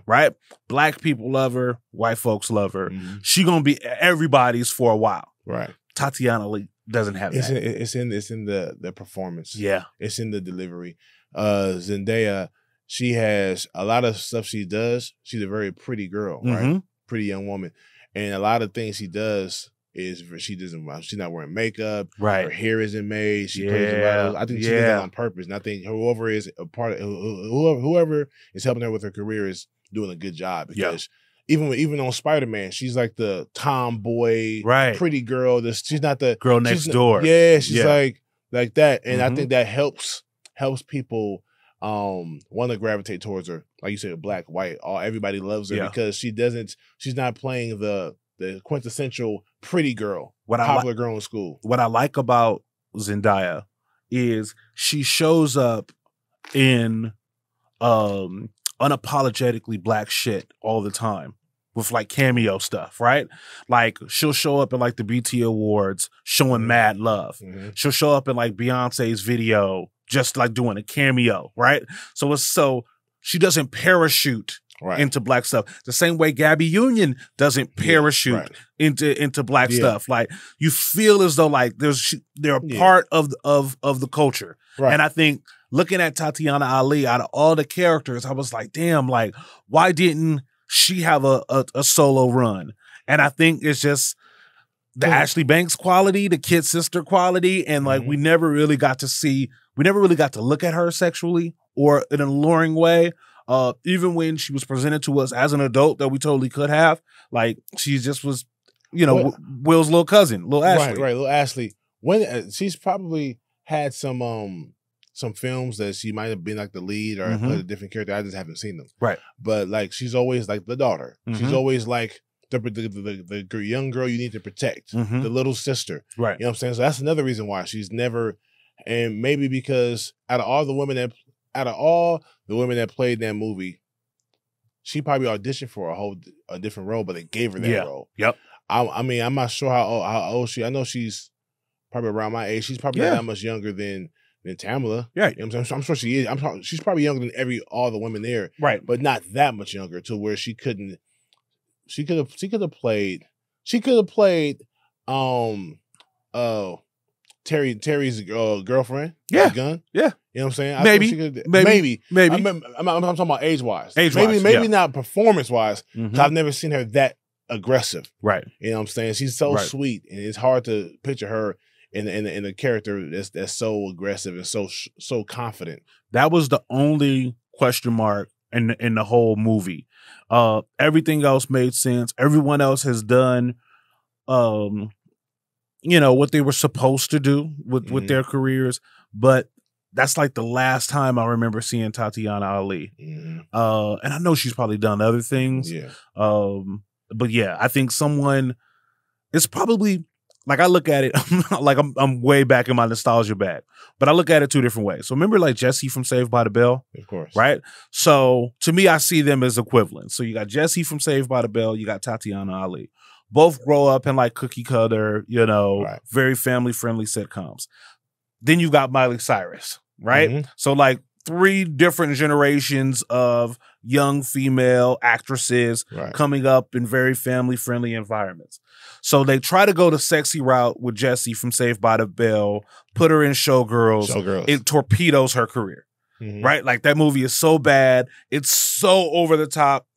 right? Black people love her, white folks love her. She gonna be everybody's for a while, right? Tatiana Lee doesn't have that. It's in the performance. Yeah, it's in the delivery. Zendaya, she has a lot of stuff she does. She's a very pretty girl, right? Pretty young woman, and a lot of things she does. She's not wearing makeup. Right. Her hair isn't made. She plays around. I think she did that on purpose. And I think whoever is a part of whoever is helping her with her career is doing a good job because even on Spider-Man, she's like the tomboy, pretty girl. She's not the girl next door. Yeah, she's like that. And I think that helps people want to gravitate towards her. Like you said, black, white, everybody loves her because she's not playing the quintessential pretty girl, popular girl in school. What I like about Zendaya is she shows up in unapologetically black shit all the time with like cameo stuff, right? Like she'll show up in like the BT Awards showing mad love. She'll show up in like Beyonce's video just like doing a cameo, right? So she doesn't parachute into black stuff. The same way Gabby Union doesn't parachute into black stuff. Like you feel as though like they're a part of the culture. Right. And I think looking at Tatiana Ali, out of all the characters, I was like, damn, like why didn't she have a solo run? And I think it's just the Ashley Banks quality, the kid sister quality, and like we never really got to look at her sexually or in an alluring way. Even when she was presented to us as an adult that we totally could have, like she just was, you know, Will's little cousin, little Ashley. Right, little Ashley. When she's probably had some some films that she might have been like the lead or played a different character. I just haven't seen them. Right. But like she's always like the daughter. She's always like the young girl you need to protect, the little sister. Right. You know what I'm saying? So that's another reason why she's never, and maybe because out of all the women that played that movie, she probably auditioned for a different role, but they gave her that role. Yep. I mean, I'm not sure how old she. I know she's probably around my age. She's probably not that much younger than Tamala. Right. You know what I'm saying? I'm sure she is. She's probably younger than all the women there. Right. But not that much younger to where she couldn't. She could have played. Terry's girlfriend. Yeah. Gunn. Yeah. You know what I'm saying? Maybe. I'm talking about age wise. Maybe not performance wise. I've never seen her that aggressive. Right. You know what I'm saying? She's so sweet, and it's hard to picture her in a character that's so aggressive and so confident. That was the only question mark in the whole movie. Everything else made sense. Everyone else has done what they were supposed to do with their careers, but that's like the last time I remember seeing Tatiana Ali. And I know she's probably done other things. Yeah. But yeah, I think it's probably, like, I look at it like I'm way back in my nostalgia bag, but I look at it two different ways. So remember like Jesse from Saved by the Bell? Of course. Right? So to me, I see them as equivalent. So you got Jesse from Saved by the Bell, you got Tatiana Ali. Both grow up in like cookie cutter, very family friendly sitcoms. Then you got Miley Cyrus, right? So like 3 different generations of young female actresses coming up in very family friendly environments. So they try to go the sexy route with Jessie from Saved by the Bell, put her in Showgirls. It torpedoes her career, right? Like that movie is so bad. It's so over the top,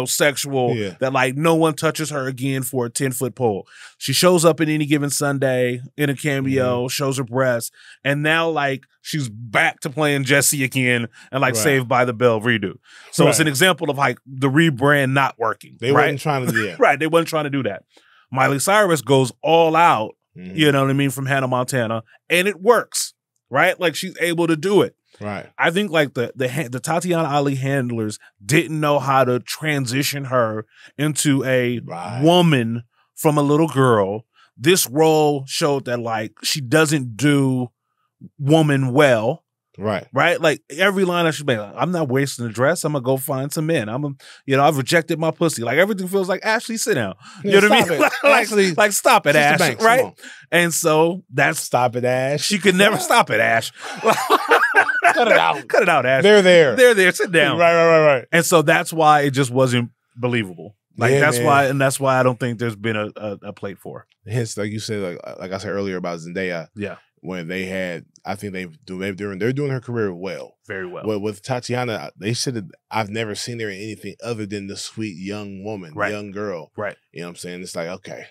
sexual that like no one touches her again for a 10-foot pole. She shows up in Any Given Sunday in a cameo, shows her breasts, and now like she's back to playing Jessie again and like Saved by the Bell redo. So it's an example of like the rebrand not working. They weren't trying to do that. Right. They weren't trying to do that. Miley Cyrus goes all out, you know what I mean, from Hannah Montana, and it works, right? Like she's able to do it. Right. I think like the Tatiana Ali handlers didn't know how to transition her into a woman from a little girl. This role showed that like she doesn't do woman well. Right. Right. Like every line I should be like, I'm not wasting a dress. I'm gonna go find some men. I've rejected my pussy. Like everything feels like, Ashley, sit down. You know what I mean? Actually, like stop it, Ash. Banks, right. And so that's stop it, Ash. She could never stop it, Ash. Cut it out. Cut it out, Ash. They're there. Sit down. Right. And so that's why it just wasn't believable. Like that's why I don't think there's been a plate for. Hence, like you said, like I said earlier about Zendaya. Yeah. When they had, I think they're doing her career well. Very well. With Tatiana, I've never seen her in anything other than the sweet young woman, young girl. Right. You know what I'm saying? It's like, okay.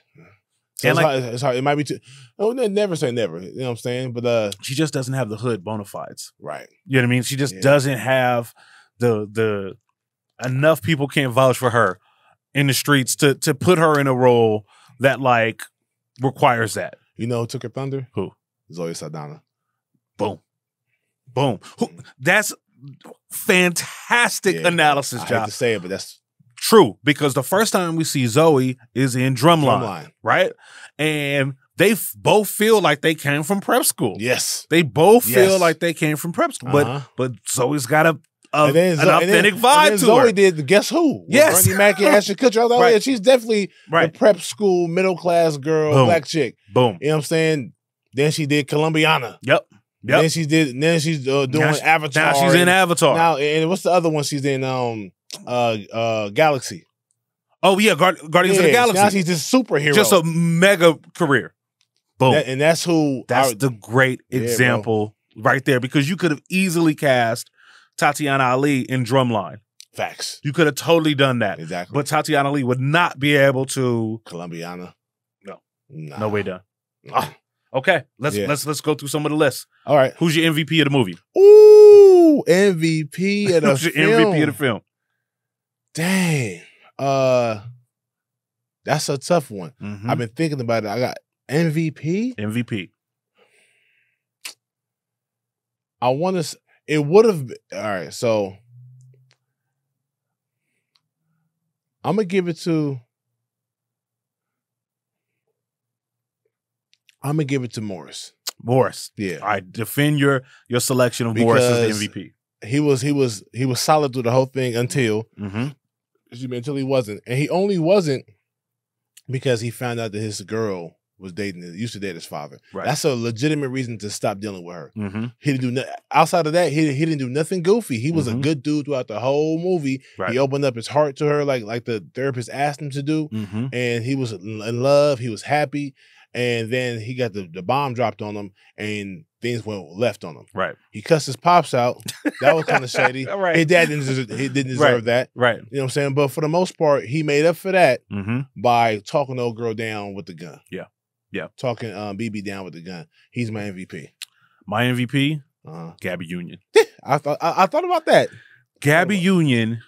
So it's hard. It might be too. Oh, never say never. You know what I'm saying? But she just doesn't have the hood bona fides. Right. You know what I mean? She just doesn't have the enough people can't vouch for her in the streets to put her in a role that like requires that. You know who took her thunder? Who? Zoe Saldana. Boom. That's fantastic analysis, I Josh. hate to say it, but that's true, because the first time we see Zoe is in Drumline, right? And they both feel like they came from prep school. Yes. They both feel like they came from prep school. But Zoe's got an authentic vibe to Zoe her. did the Guess Who? Yes. Bernie Mac and Ashton Kutcher. I was like, yeah, she's definitely the prep school, middle class girl, black chick. Boom. You know what I'm saying? Then she did Columbiana. Yep. Then she's doing Avatar. Now she's in Avatar. Now, and what's the other one she's in? Galaxy. Oh yeah, Guardians of the Galaxy. Now she's just superhero. Just a mega career. Boom. And that's who. That's the great example right there, because you could have easily cast Tatiana Ali in Drumline. Facts. You could have totally done that. Exactly. But Tatiana Ali would not be able to. Columbiana. No. Nah. No way done. Okay, let's go through some of the lists. All right. Who's your MVP of the movie? Ooh, MVP of the Who's your MVP of the film? Dang. That's a tough one. Mm-hmm. I've been thinking about it. I got MVP. MVP. I want to. It would have. All right, so I'm gonna give it to. I'm gonna give it to Morris. Morris. Yeah. All right. Defend your selection of Morris as the MVP. He was solid through the whole thing until until he wasn't, and he only wasn't because he found out that his girl was used to date his father. Right. That's a legitimate reason to stop dealing with her. He didn't do outside of that. He didn't do nothing goofy. He was a good dude throughout the whole movie. Right. He opened up his heart to her, like the therapist asked him to do, and he was in love. He was happy. And then he got the bomb dropped on him, and things went left on him. Right. He cussed his pops out. That was kind of shady. Right. His dad didn't deserve that. Right. You know what I'm saying? But for the most part, he made up for that by talking the old girl down with the gun. Yeah. Yeah. Talking BB down with the gun. He's my MVP. My MVP? Gabby Union. I thought about that. Gabby Union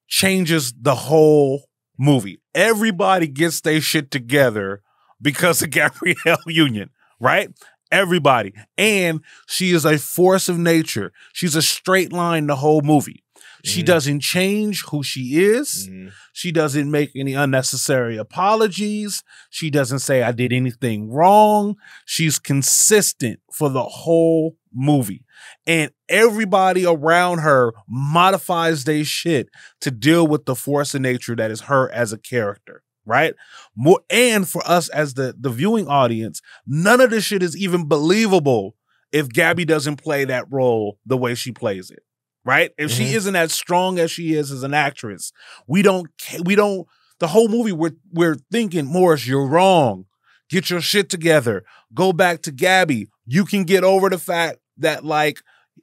changes the whole movie. Everybody gets their shit together because of Gabrielle Union, right? Everybody. And she is a force of nature. She's a straight line the whole movie. She doesn't change who she is. She doesn't make any unnecessary apologies. She doesn't say I did anything wrong. She's consistent for the whole movie. And everybody around her modifies their shit to deal with the force of nature that is her as a character. Right? And for us as the viewing audience, none of this shit is even believable if Gabby doesn't play that role the way she plays it. Right? If she isn't as strong as she is as an actress, we don't, the whole movie we're thinking, Morris, you're wrong. Get your shit together. Go back to Gabby. You can get over the fact that, like,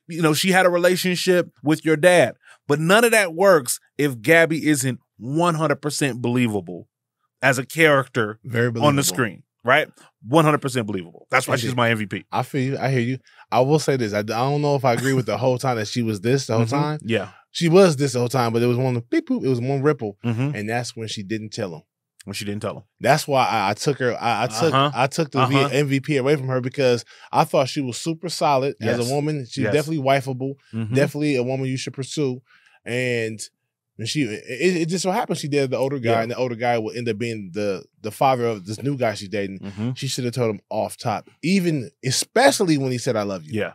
you know, she had a relationship with your dad. But none of that works if Gabby isn't 100% believable as a character on the screen, right? 100% believable. That's why she's my MVP. I feel you. I hear you. I will say this. I don't know if I agree with the whole time that she was this the whole time. Yeah. She was this the whole time, but it was one beep boop. It was one ripple. And that's when she didn't tell him. When she didn't tell him. That's why I took her. I took the MVP away from her because I thought she was super solid as a woman. She's definitely wifeable. Definitely a woman you should pursue. And it just so happened she dated the older guy, and the older guy would end up being the father of this new guy she's dating. She should have told him off top, especially when he said, "I love you." Yeah,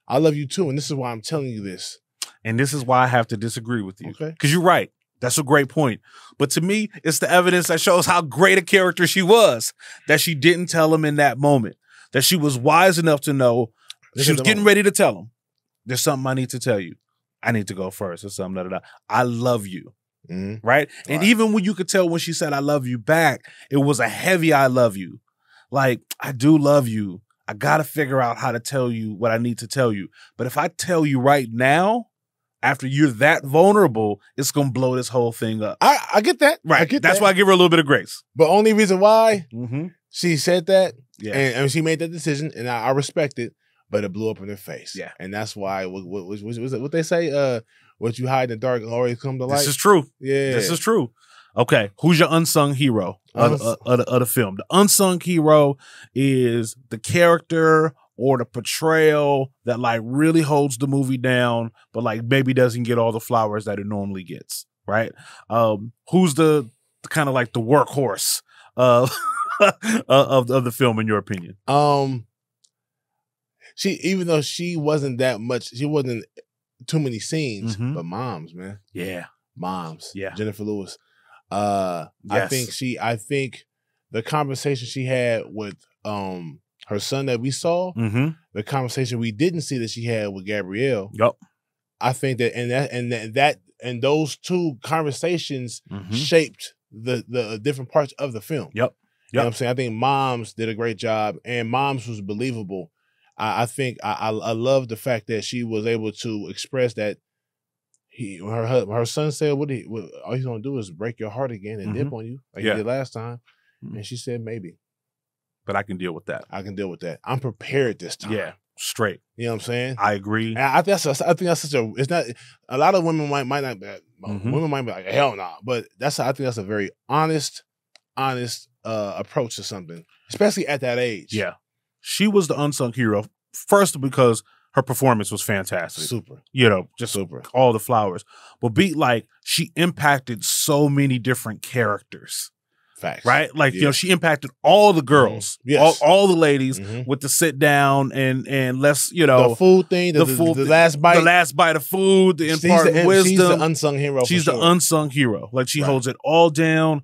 I love you too, and this is why I'm telling you this. And this is why I have to disagree with you. Okay, because you're right. That's a great point. But to me, it's the evidence that shows how great a character she was, that she didn't tell him in that moment, that she was wise enough to know she was getting ready to tell him, there's something I need to tell you. I need to go first or something. I love you. Right? And even when you could tell when she said, I love you back, it was a heavy I love you. Like, I do love you. I got to figure out how to tell you what I need to tell you. But if I tell you right now, after you're that vulnerable, it's going to blow this whole thing up. I get that. Right. That's why I give her a little bit of grace. But only reason why she said that, and she made that decision, and I respect it, but it blew up in her face. Yeah. And that's why, what they say, what you hide in the dark always come to light. This is true. Yeah. This is true. Okay. Who's your unsung hero of the film? The unsung hero is the character or the portrayal that, like, really holds the movie down, but, like, maybe doesn't get all the flowers that it normally gets, right? Who's the kind of like the workhorse of the film, in your opinion? Even though she wasn't that much, she wasn't too many scenes, but Moms, man. Yeah. Moms. Yeah. Jennifer Lewis. Yes. I think the conversation she had with her son that we saw, the conversation we didn't see that she had with Gabrielle. Yep. I think that and those two conversations shaped the different parts of the film. Yep. You know what I'm saying? I think Moms did a great job, and Moms was believable. I think I love the fact that she was able to express that her son said what all he's gonna do is break your heart again and dip on you like he did last time, and she said maybe, but I can deal with that. I can deal with that. I'm prepared this time. Yeah, straight. You know what I'm saying? I agree. And I think that's such a. It's not a lot of women might not. Women might be like hell no, but I think that's a very honest approach to something, especially at that age. Yeah. She was the unsung hero, first because her performance was fantastic. Super. You know, just super. All the flowers. But B, like, she impacted so many different characters. Facts. Right? Like, you know, she impacted all the girls, yes. all the ladies with the sit down and let's, you know. The food thing, the last bite. The last bite of food, the imparting wisdom. She's the unsung hero. She's the unsung hero. Like, she holds it all down.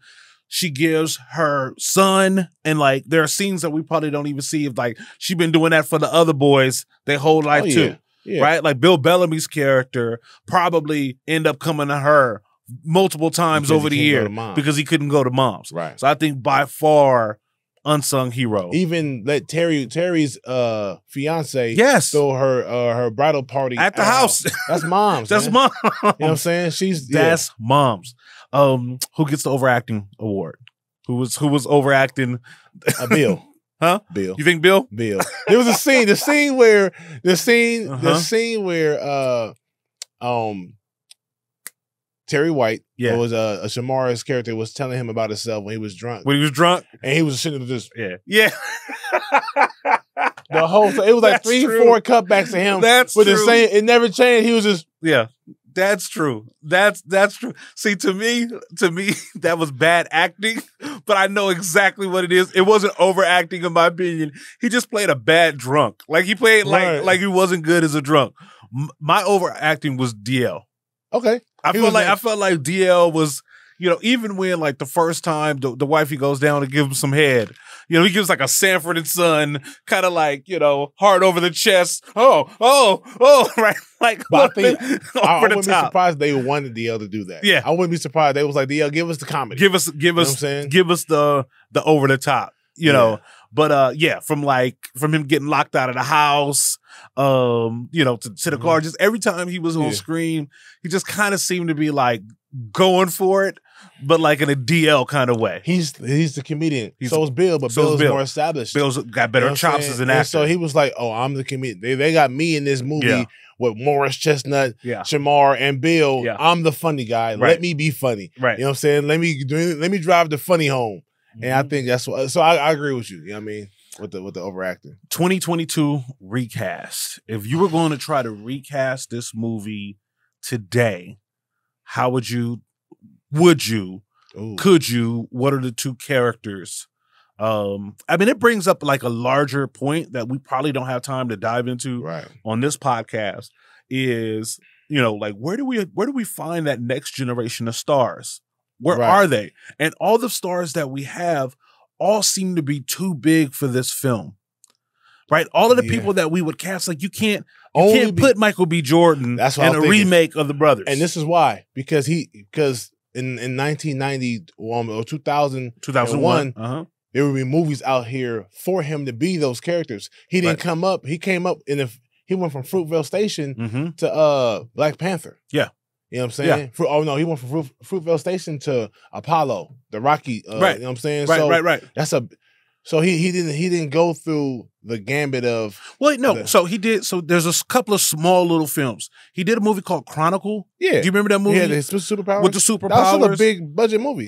She gives her son, and like there are scenes that we probably don't even see. If like she's been doing that for the other boys their whole life too, right? Like Bill Bellamy's character probably end up coming to her multiple times over the year because he couldn't go to mom's. Right. So I think by far unsung hero. Even let Terry's fiance throw her bridal party at the house. That's mom's. That's mom. You know what I'm saying? That's mom's. Who gets the overacting award? Who was overacting? Bill. Huh? Bill. You think Bill? Bill. There was a scene. The scene where Terry White, who was a Shamara's character, was telling him about himself when he was drunk. When he was drunk, and he was sitting there just the whole. So it was like 3-4 cutbacks to him. That's with true. the same. It never changed. He was just That's true. That's true. See, to me, that was bad acting, but I know exactly what it is. It wasn't overacting, in my opinion. He just played a bad drunk. Like he played like he wasn't good as a drunk. My overacting was DL. Okay, I felt like DL was, you know, even when like the first time the wifey goes down to give him some head, you know, he gives like a Sanford and Son kind of like, you know, hard over the chest. Oh, right. Like, but I think I wouldn't be surprised they wanted DL to do that. Yeah, I wouldn't be surprised. They was like, DL, give us the comedy. Give us you know what I'm saying? Give us the over the top, you know. But from him getting locked out of the house, you know, to the car, just every time he was on screen, he just kind of seemed to be like going for it, but like in a DL kind of way. He's the comedian. So is Bill, but Bill's more established. Bill's got better chops as an actor. So he was like, "Oh, I'm the comedian. They got me in this movie with Morris Chestnut, Shamar, and Bill. Yeah. I'm the funny guy. Right. Let me be funny. Right. You know what I'm saying? Let me drive the funny home." And I think that's what. So I agree with you. You know what I mean? With the overacting. 2022 recast. If you were going to try to recast this movie today, how would you? Would you? Ooh. Could you? What are the two characters? I mean, it brings up like a larger point that we probably don't have time to dive into on this podcast. Is, you know, like where do we find that next generation of stars? Where are they? And all the stars that we have all seem to be too big for this film. Right? All of the people that we would cast, like you can't put Michael B. Jordan in a remake of The Brothers. And this is why. Because in 1990 or 2001, there would be movies out here for him to be those characters. He didn't come up. He came up he went from Fruitvale Station to Black Panther. Yeah. You know what I'm saying? Yeah. He went from Fruitvale Station to Apollo, the Rocky. You know what I'm saying? Right. So he didn't go through the gambit of. Well, no. So he did. So there's a couple of small little films. He did a movie called Chronicle. Yeah. Do you remember that movie? Yeah, the superpowers. With the superpowers. That was a big budget movie.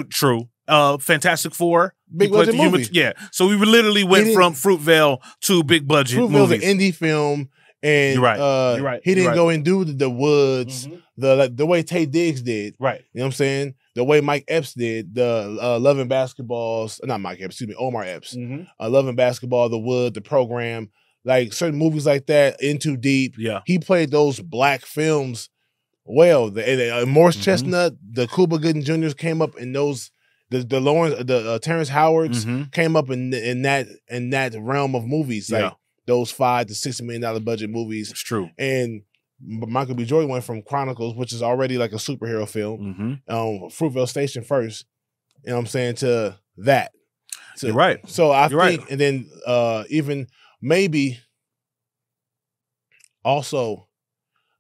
True. Fantastic Four. Big budget movie. Yeah. So we literally went from Fruitvale to big budget Fruitvale's movies. An indie film. And you're right. He didn't go and do the Woods the way Taye Diggs did. Right. You know what I'm saying? The way Mike Epps did, the Love and Basketballs, not Mike Epps, excuse me, Omar Epps. Love and Basketball, The Wood, The Program, like certain movies like that, In Too Deep. Yeah. He played those black films well. The Morris Chestnut, the Cuba Gooding Jr.'s came up in those. The Lawrence, the Terrence Howards came up in that realm of movies. Like those $5 to $6 million budget movies. It's true. And Michael B. Jordan went from Chronicles, which is already like a superhero film, Fruitvale Station first, you know what I'm saying, to that. You're right. So I think, and then even maybe also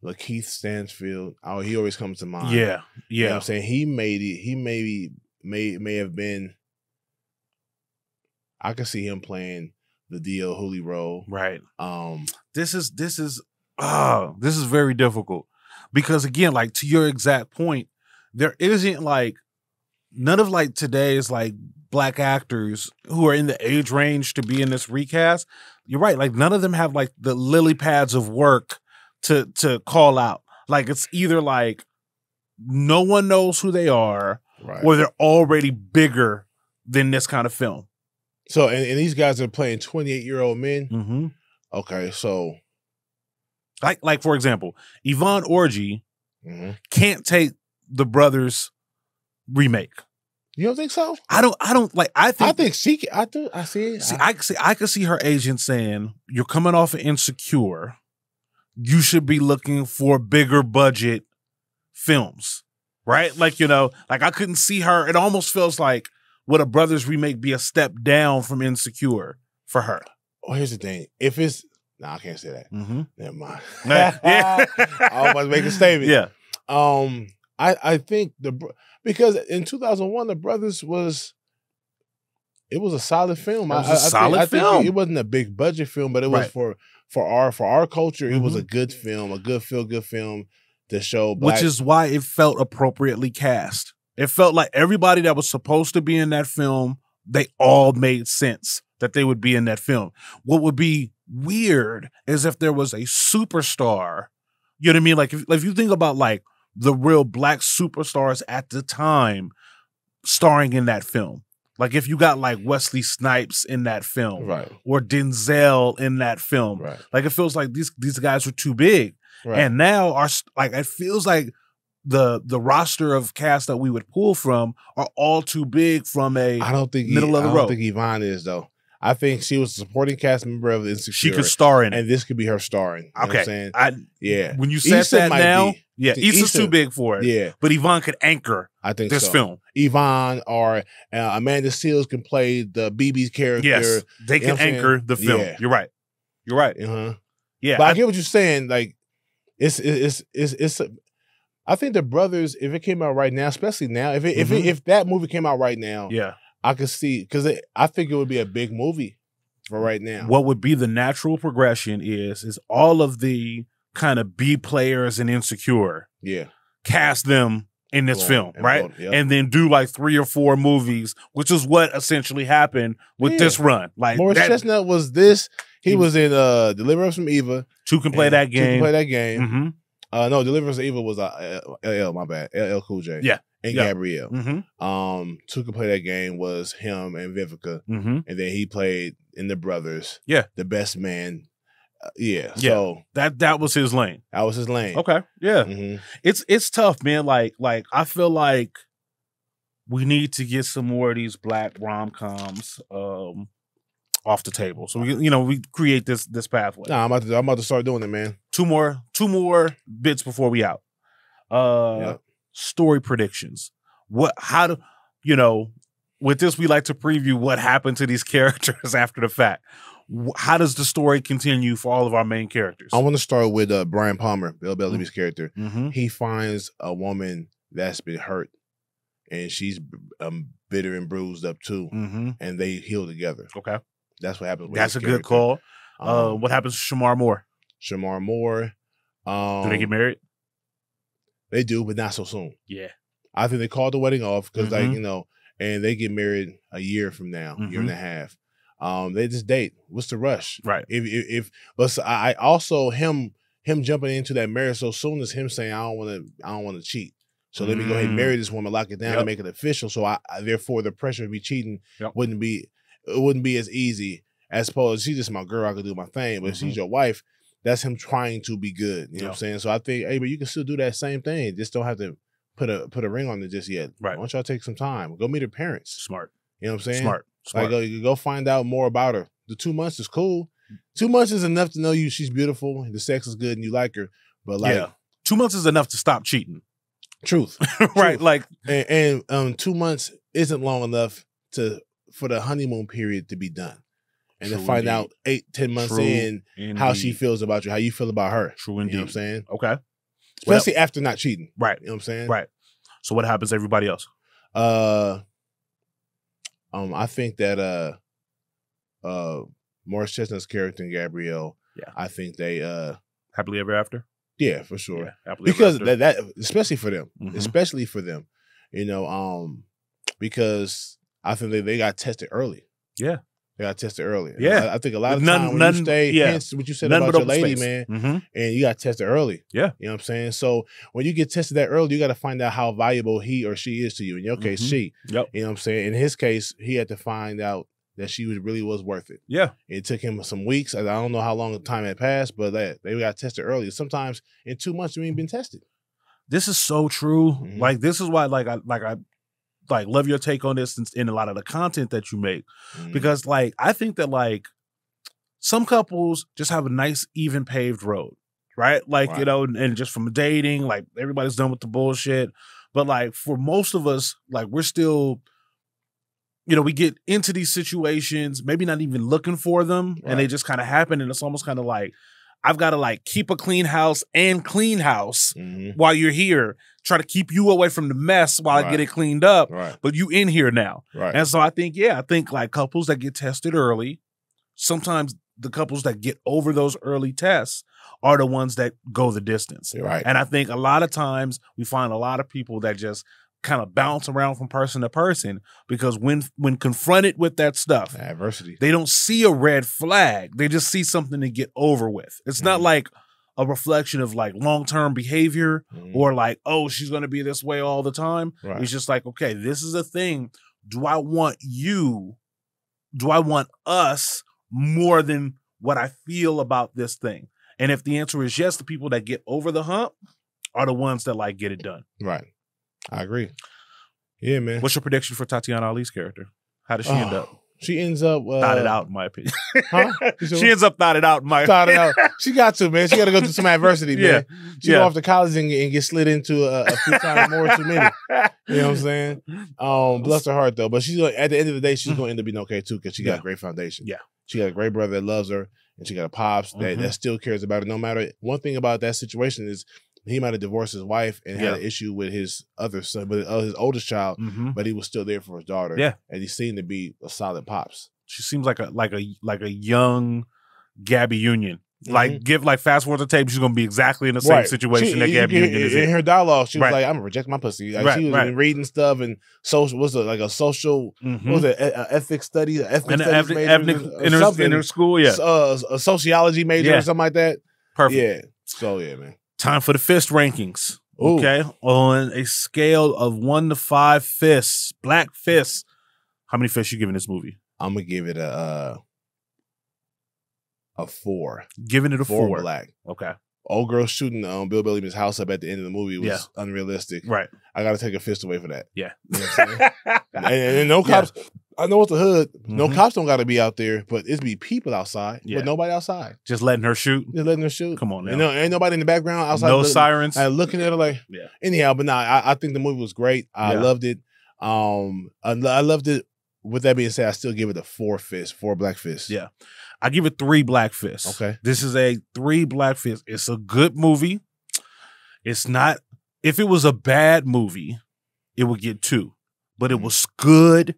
Lakeith Stanfield, he always comes to mind. Yeah. You know what I'm saying? He may have been, I could see him playing the D.L. Hoolie role. Right. This is very difficult because, again, like to your exact point, there isn't like none of like today's like black actors who are in the age range to be in this recast, you're right. Like none of them have like the lily pads of work to call out. Like it's either like no one knows who they are, right, or they're already bigger than this kind of film. So and these guys are playing 28-year-old men. Mm-hmm. Okay, so like for example, Yvonne Orji can't take the Brothers remake. You don't think so? I don't like. I think she. I see it. I could see her agent saying, "You're coming off of Insecure. You should be looking for bigger budget films, right?" Like like I couldn't see her. It almost feels like would a Brothers remake be a step down from Insecure for her? Oh, here's the thing. If it's I can't say that. Mm-hmm. Never mind. Yeah. I almost make a statement. Yeah. I think because in 2001 the Brothers was a solid film. It was a solid film. It wasn't a big budget film, but it was for our culture. It was a good film, a good feel-good film to show which is why it felt appropriately cast. It felt like everybody that was supposed to be in that film, they all made sense that they would be in that film. What would be weird is if there was a superstar, you know what I mean? Like if you think about like the real black superstars at the time starring in that film. Like if you got like Wesley Snipes in that film, right, or Denzel in that film, right, like it feels like these guys were too big, right. And now it feels like the roster of cast that we would pull from are all too big from a middle of the road. I don't think Yvonne is though. I think she was a supporting cast member of Insecure. She could star in it. And this could be her starring. You know what I'm saying? Yeah. When you said that now, Issa's too big for it. Yeah. But Yvonne could anchor this film. Yvonne or Amanda Seales can play the BB's character. Yes. They can anchor the film. Yeah. You're right. You're right. Yeah. But I get what you're saying. Like, it's I think the Brothers, if it came out right now, especially now, if that movie came out right now, yeah, I could see, because I think it would be a big movie for right now. What would be the natural progression is all of the kind of B players and Insecure, cast them in this film, right? And then do like 3 or 4 movies, which is what essentially happened with this run. Like Morris Chestnut was this. He was in Deliver Us from Eva. Two Can Play That Game. Two Can Play That Game. Mm-hmm. No, Deliver Us from Eva was LL, my bad. LL Cool J. Yeah. And Gabrielle. Mm-hmm. Two Can Play That Game was him and Vivica. Mm-hmm. And then he played in The Brothers. Yeah. The Best Man. So that was his lane. That was his lane. Okay. Yeah. Mm-hmm. It's tough, man. Like I feel like we need to get some more of these black rom-coms off the table. So we create this pathway. Nah, I'm about to start doing it, man. Two more bits before we out. Story predictions. With this we like to preview what happened to these characters after the fact. How does the story continue for all of our main characters? I want to start with Brian Palmer, Bill Bellamy's character. Mm-hmm. He finds a woman that's been hurt, and she's bitter and bruised up too, and they heal together. Okay. That's what happens with That's a good call. What happens to Shamar Moore? Shamar Moore. Do they get married? They do, but not so soon. Yeah. I think they called the wedding off because, and they get married a year from now, year and a half. They just date. What's the rush? Right. But I also him jumping into that marriage so soon is him saying, I don't want to cheat. So let me go ahead and marry this woman, lock it down, and make it official. So I therefore the pressure of me cheating wouldn't be as easy as opposed she's just my girl, I could do my thing. But if she's your wife, that's him trying to be good. You know what I'm saying? So I think, hey, but you can still do that same thing. Just don't have to put a ring on it just yet. Right. Why don't y'all take some time? Go meet her parents. Smart. You know what I'm saying? Smart. Like go find out more about her. The 2 months is cool. 2 months is enough to know she's beautiful, the sex is good, and you like her. But 2 months is enough to stop cheating. Truth. Right. Like and 2 months isn't long enough for the honeymoon period to be done. And to find out 8-10 months in how she feels about you, how you feel about her. True indeed. You know what I'm saying? Okay. Especially after not cheating. Right. You know what I'm saying? Right. So what happens to everybody else? I think that Morris Chestnut's character and Gabrielle, I think they happily ever after? Yeah, for sure. Yeah, because that especially for them. Especially for them. Because I think they got tested early. Yeah. They got tested early. Yeah. I think a lot of time when you stay, hence what you said about your lady, man, and you got tested early. Yeah. You know what I'm saying? So when you get tested that early, you got to find out how valuable he or she is to you. In your case, she. Yep. You know what I'm saying? In his case, he had to find out that she really was worth it. Yeah. It took him some weeks. I don't know how long the time had passed, but they got tested early. Sometimes in 2 months, you ain't been tested. This is so true. Like, this is why, I love your take on this in a lot of the content that you make, because like I think that like some couples just have a nice even paved road, right? Like, you know, and just from dating, like everybody's done with the bullshit. But like for most of us, like we're still, you know, we get into these situations, maybe not even looking for them, and they just kind of happen, and it's almost kind of like I've got to like keep a clean house and clean house while you're here. Try to keep you away from the mess while I get it cleaned up. But you in here now. And so I think like couples that get tested early, sometimes the couples that get over those early tests are the ones that go the distance. And I think a lot of times we find a lot of people that just kind of bounce around from person to person because when confronted with that stuff, adversity, they don't see a red flag. They just see something to get over with. It's not like a reflection of like long-term behavior or like, oh, she's going to be this way all the time. It's just like, okay, this is a thing. Do I want us more than what I feel about this thing? And if the answer is yes, the people that get over the hump are the ones that like get it done. Right. I agree. Yeah, man. What's your prediction for Tatiana Ali's character? How does she end up? She ends up thought it out, in my opinion. Huh? She ends up thought it out, in my opinion. She got to, man. She got to go through some adversity, man. She go off to college and get slid into a few times more too many. You know what I'm saying? Bless her heart though. But she's at the end of the day, she's going to end up being okay too because she got a great foundation. Yeah, she got a great brother that loves her, and she got a pops that still cares about her. No matter one thing about that situation is, he might have divorced his wife and had an issue with his other son, but his oldest child, but he was still there for his daughter. Yeah, and he seemed to be a solid pops. She seems like a young Gabby Union. Like fast forward the tape, she's gonna be exactly in the same situation that Gabby Union is in. Her dialogue, she was like, "I'm gonna reject my pussy." Like, she was reading stuff and social. What's it like a social? What was it? Ethics study, ethnic studies major, in her school, a sociology major or something like that. Perfect. Yeah. So yeah, man. Time for the fist rankings. Ooh. Okay. On a scale of 1 to 5 fists, black fists, how many fists you giving this movie? I'm gonna give it a 4. Giving it a 4. Black. Okay. Old girl shooting Bill Bellamy house up at the end of the movie was unrealistic. Right. I got to take a fist away for that. Yeah. You know what I'm saying? and no cops. I know it's the hood. No cops don't got to be out there, but it's be people outside. But nobody outside. Just letting her shoot. Just letting her shoot. Come on now. Ain't nobody in the background outside. No sirens. Looking at her like. Yeah. Anyhow, but I think the movie was great. I loved it. I loved it. With that being said, I still give it a 4 black fists. Yeah. I give it 3 black fists. Okay. This is a 3 black fists. It's a good movie. It's not, if it was a bad movie, it would get 2. But it was good.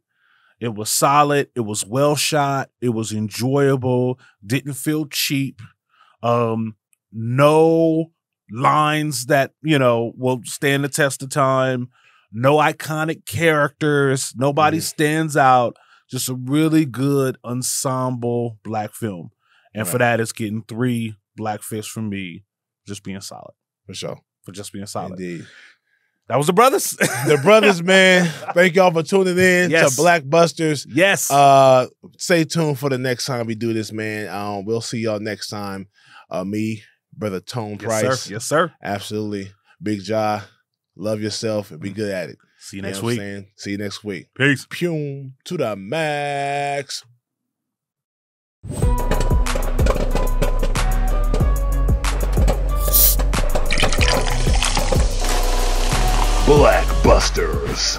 It was solid. It was well shot. It was enjoyable. Didn't feel cheap. No lines that, will stand the test of time. No iconic characters. Nobody stands out. Just a really good ensemble black film. And for that, it's getting 3 black fists from me. Just being solid. For sure. For just being solid. Indeed. That was the brothers. The brothers, man. Thank y'all for tuning in to Black Busters. Yes. Stay tuned for the next time we do this, man. We'll see y'all next time. Me, Brother Tone Price. Sir. Yes, sir. Absolutely. Big Ja. Love yourself and be good at it. See you next week. See you next week. Peace. Pum to the max. Black Busters.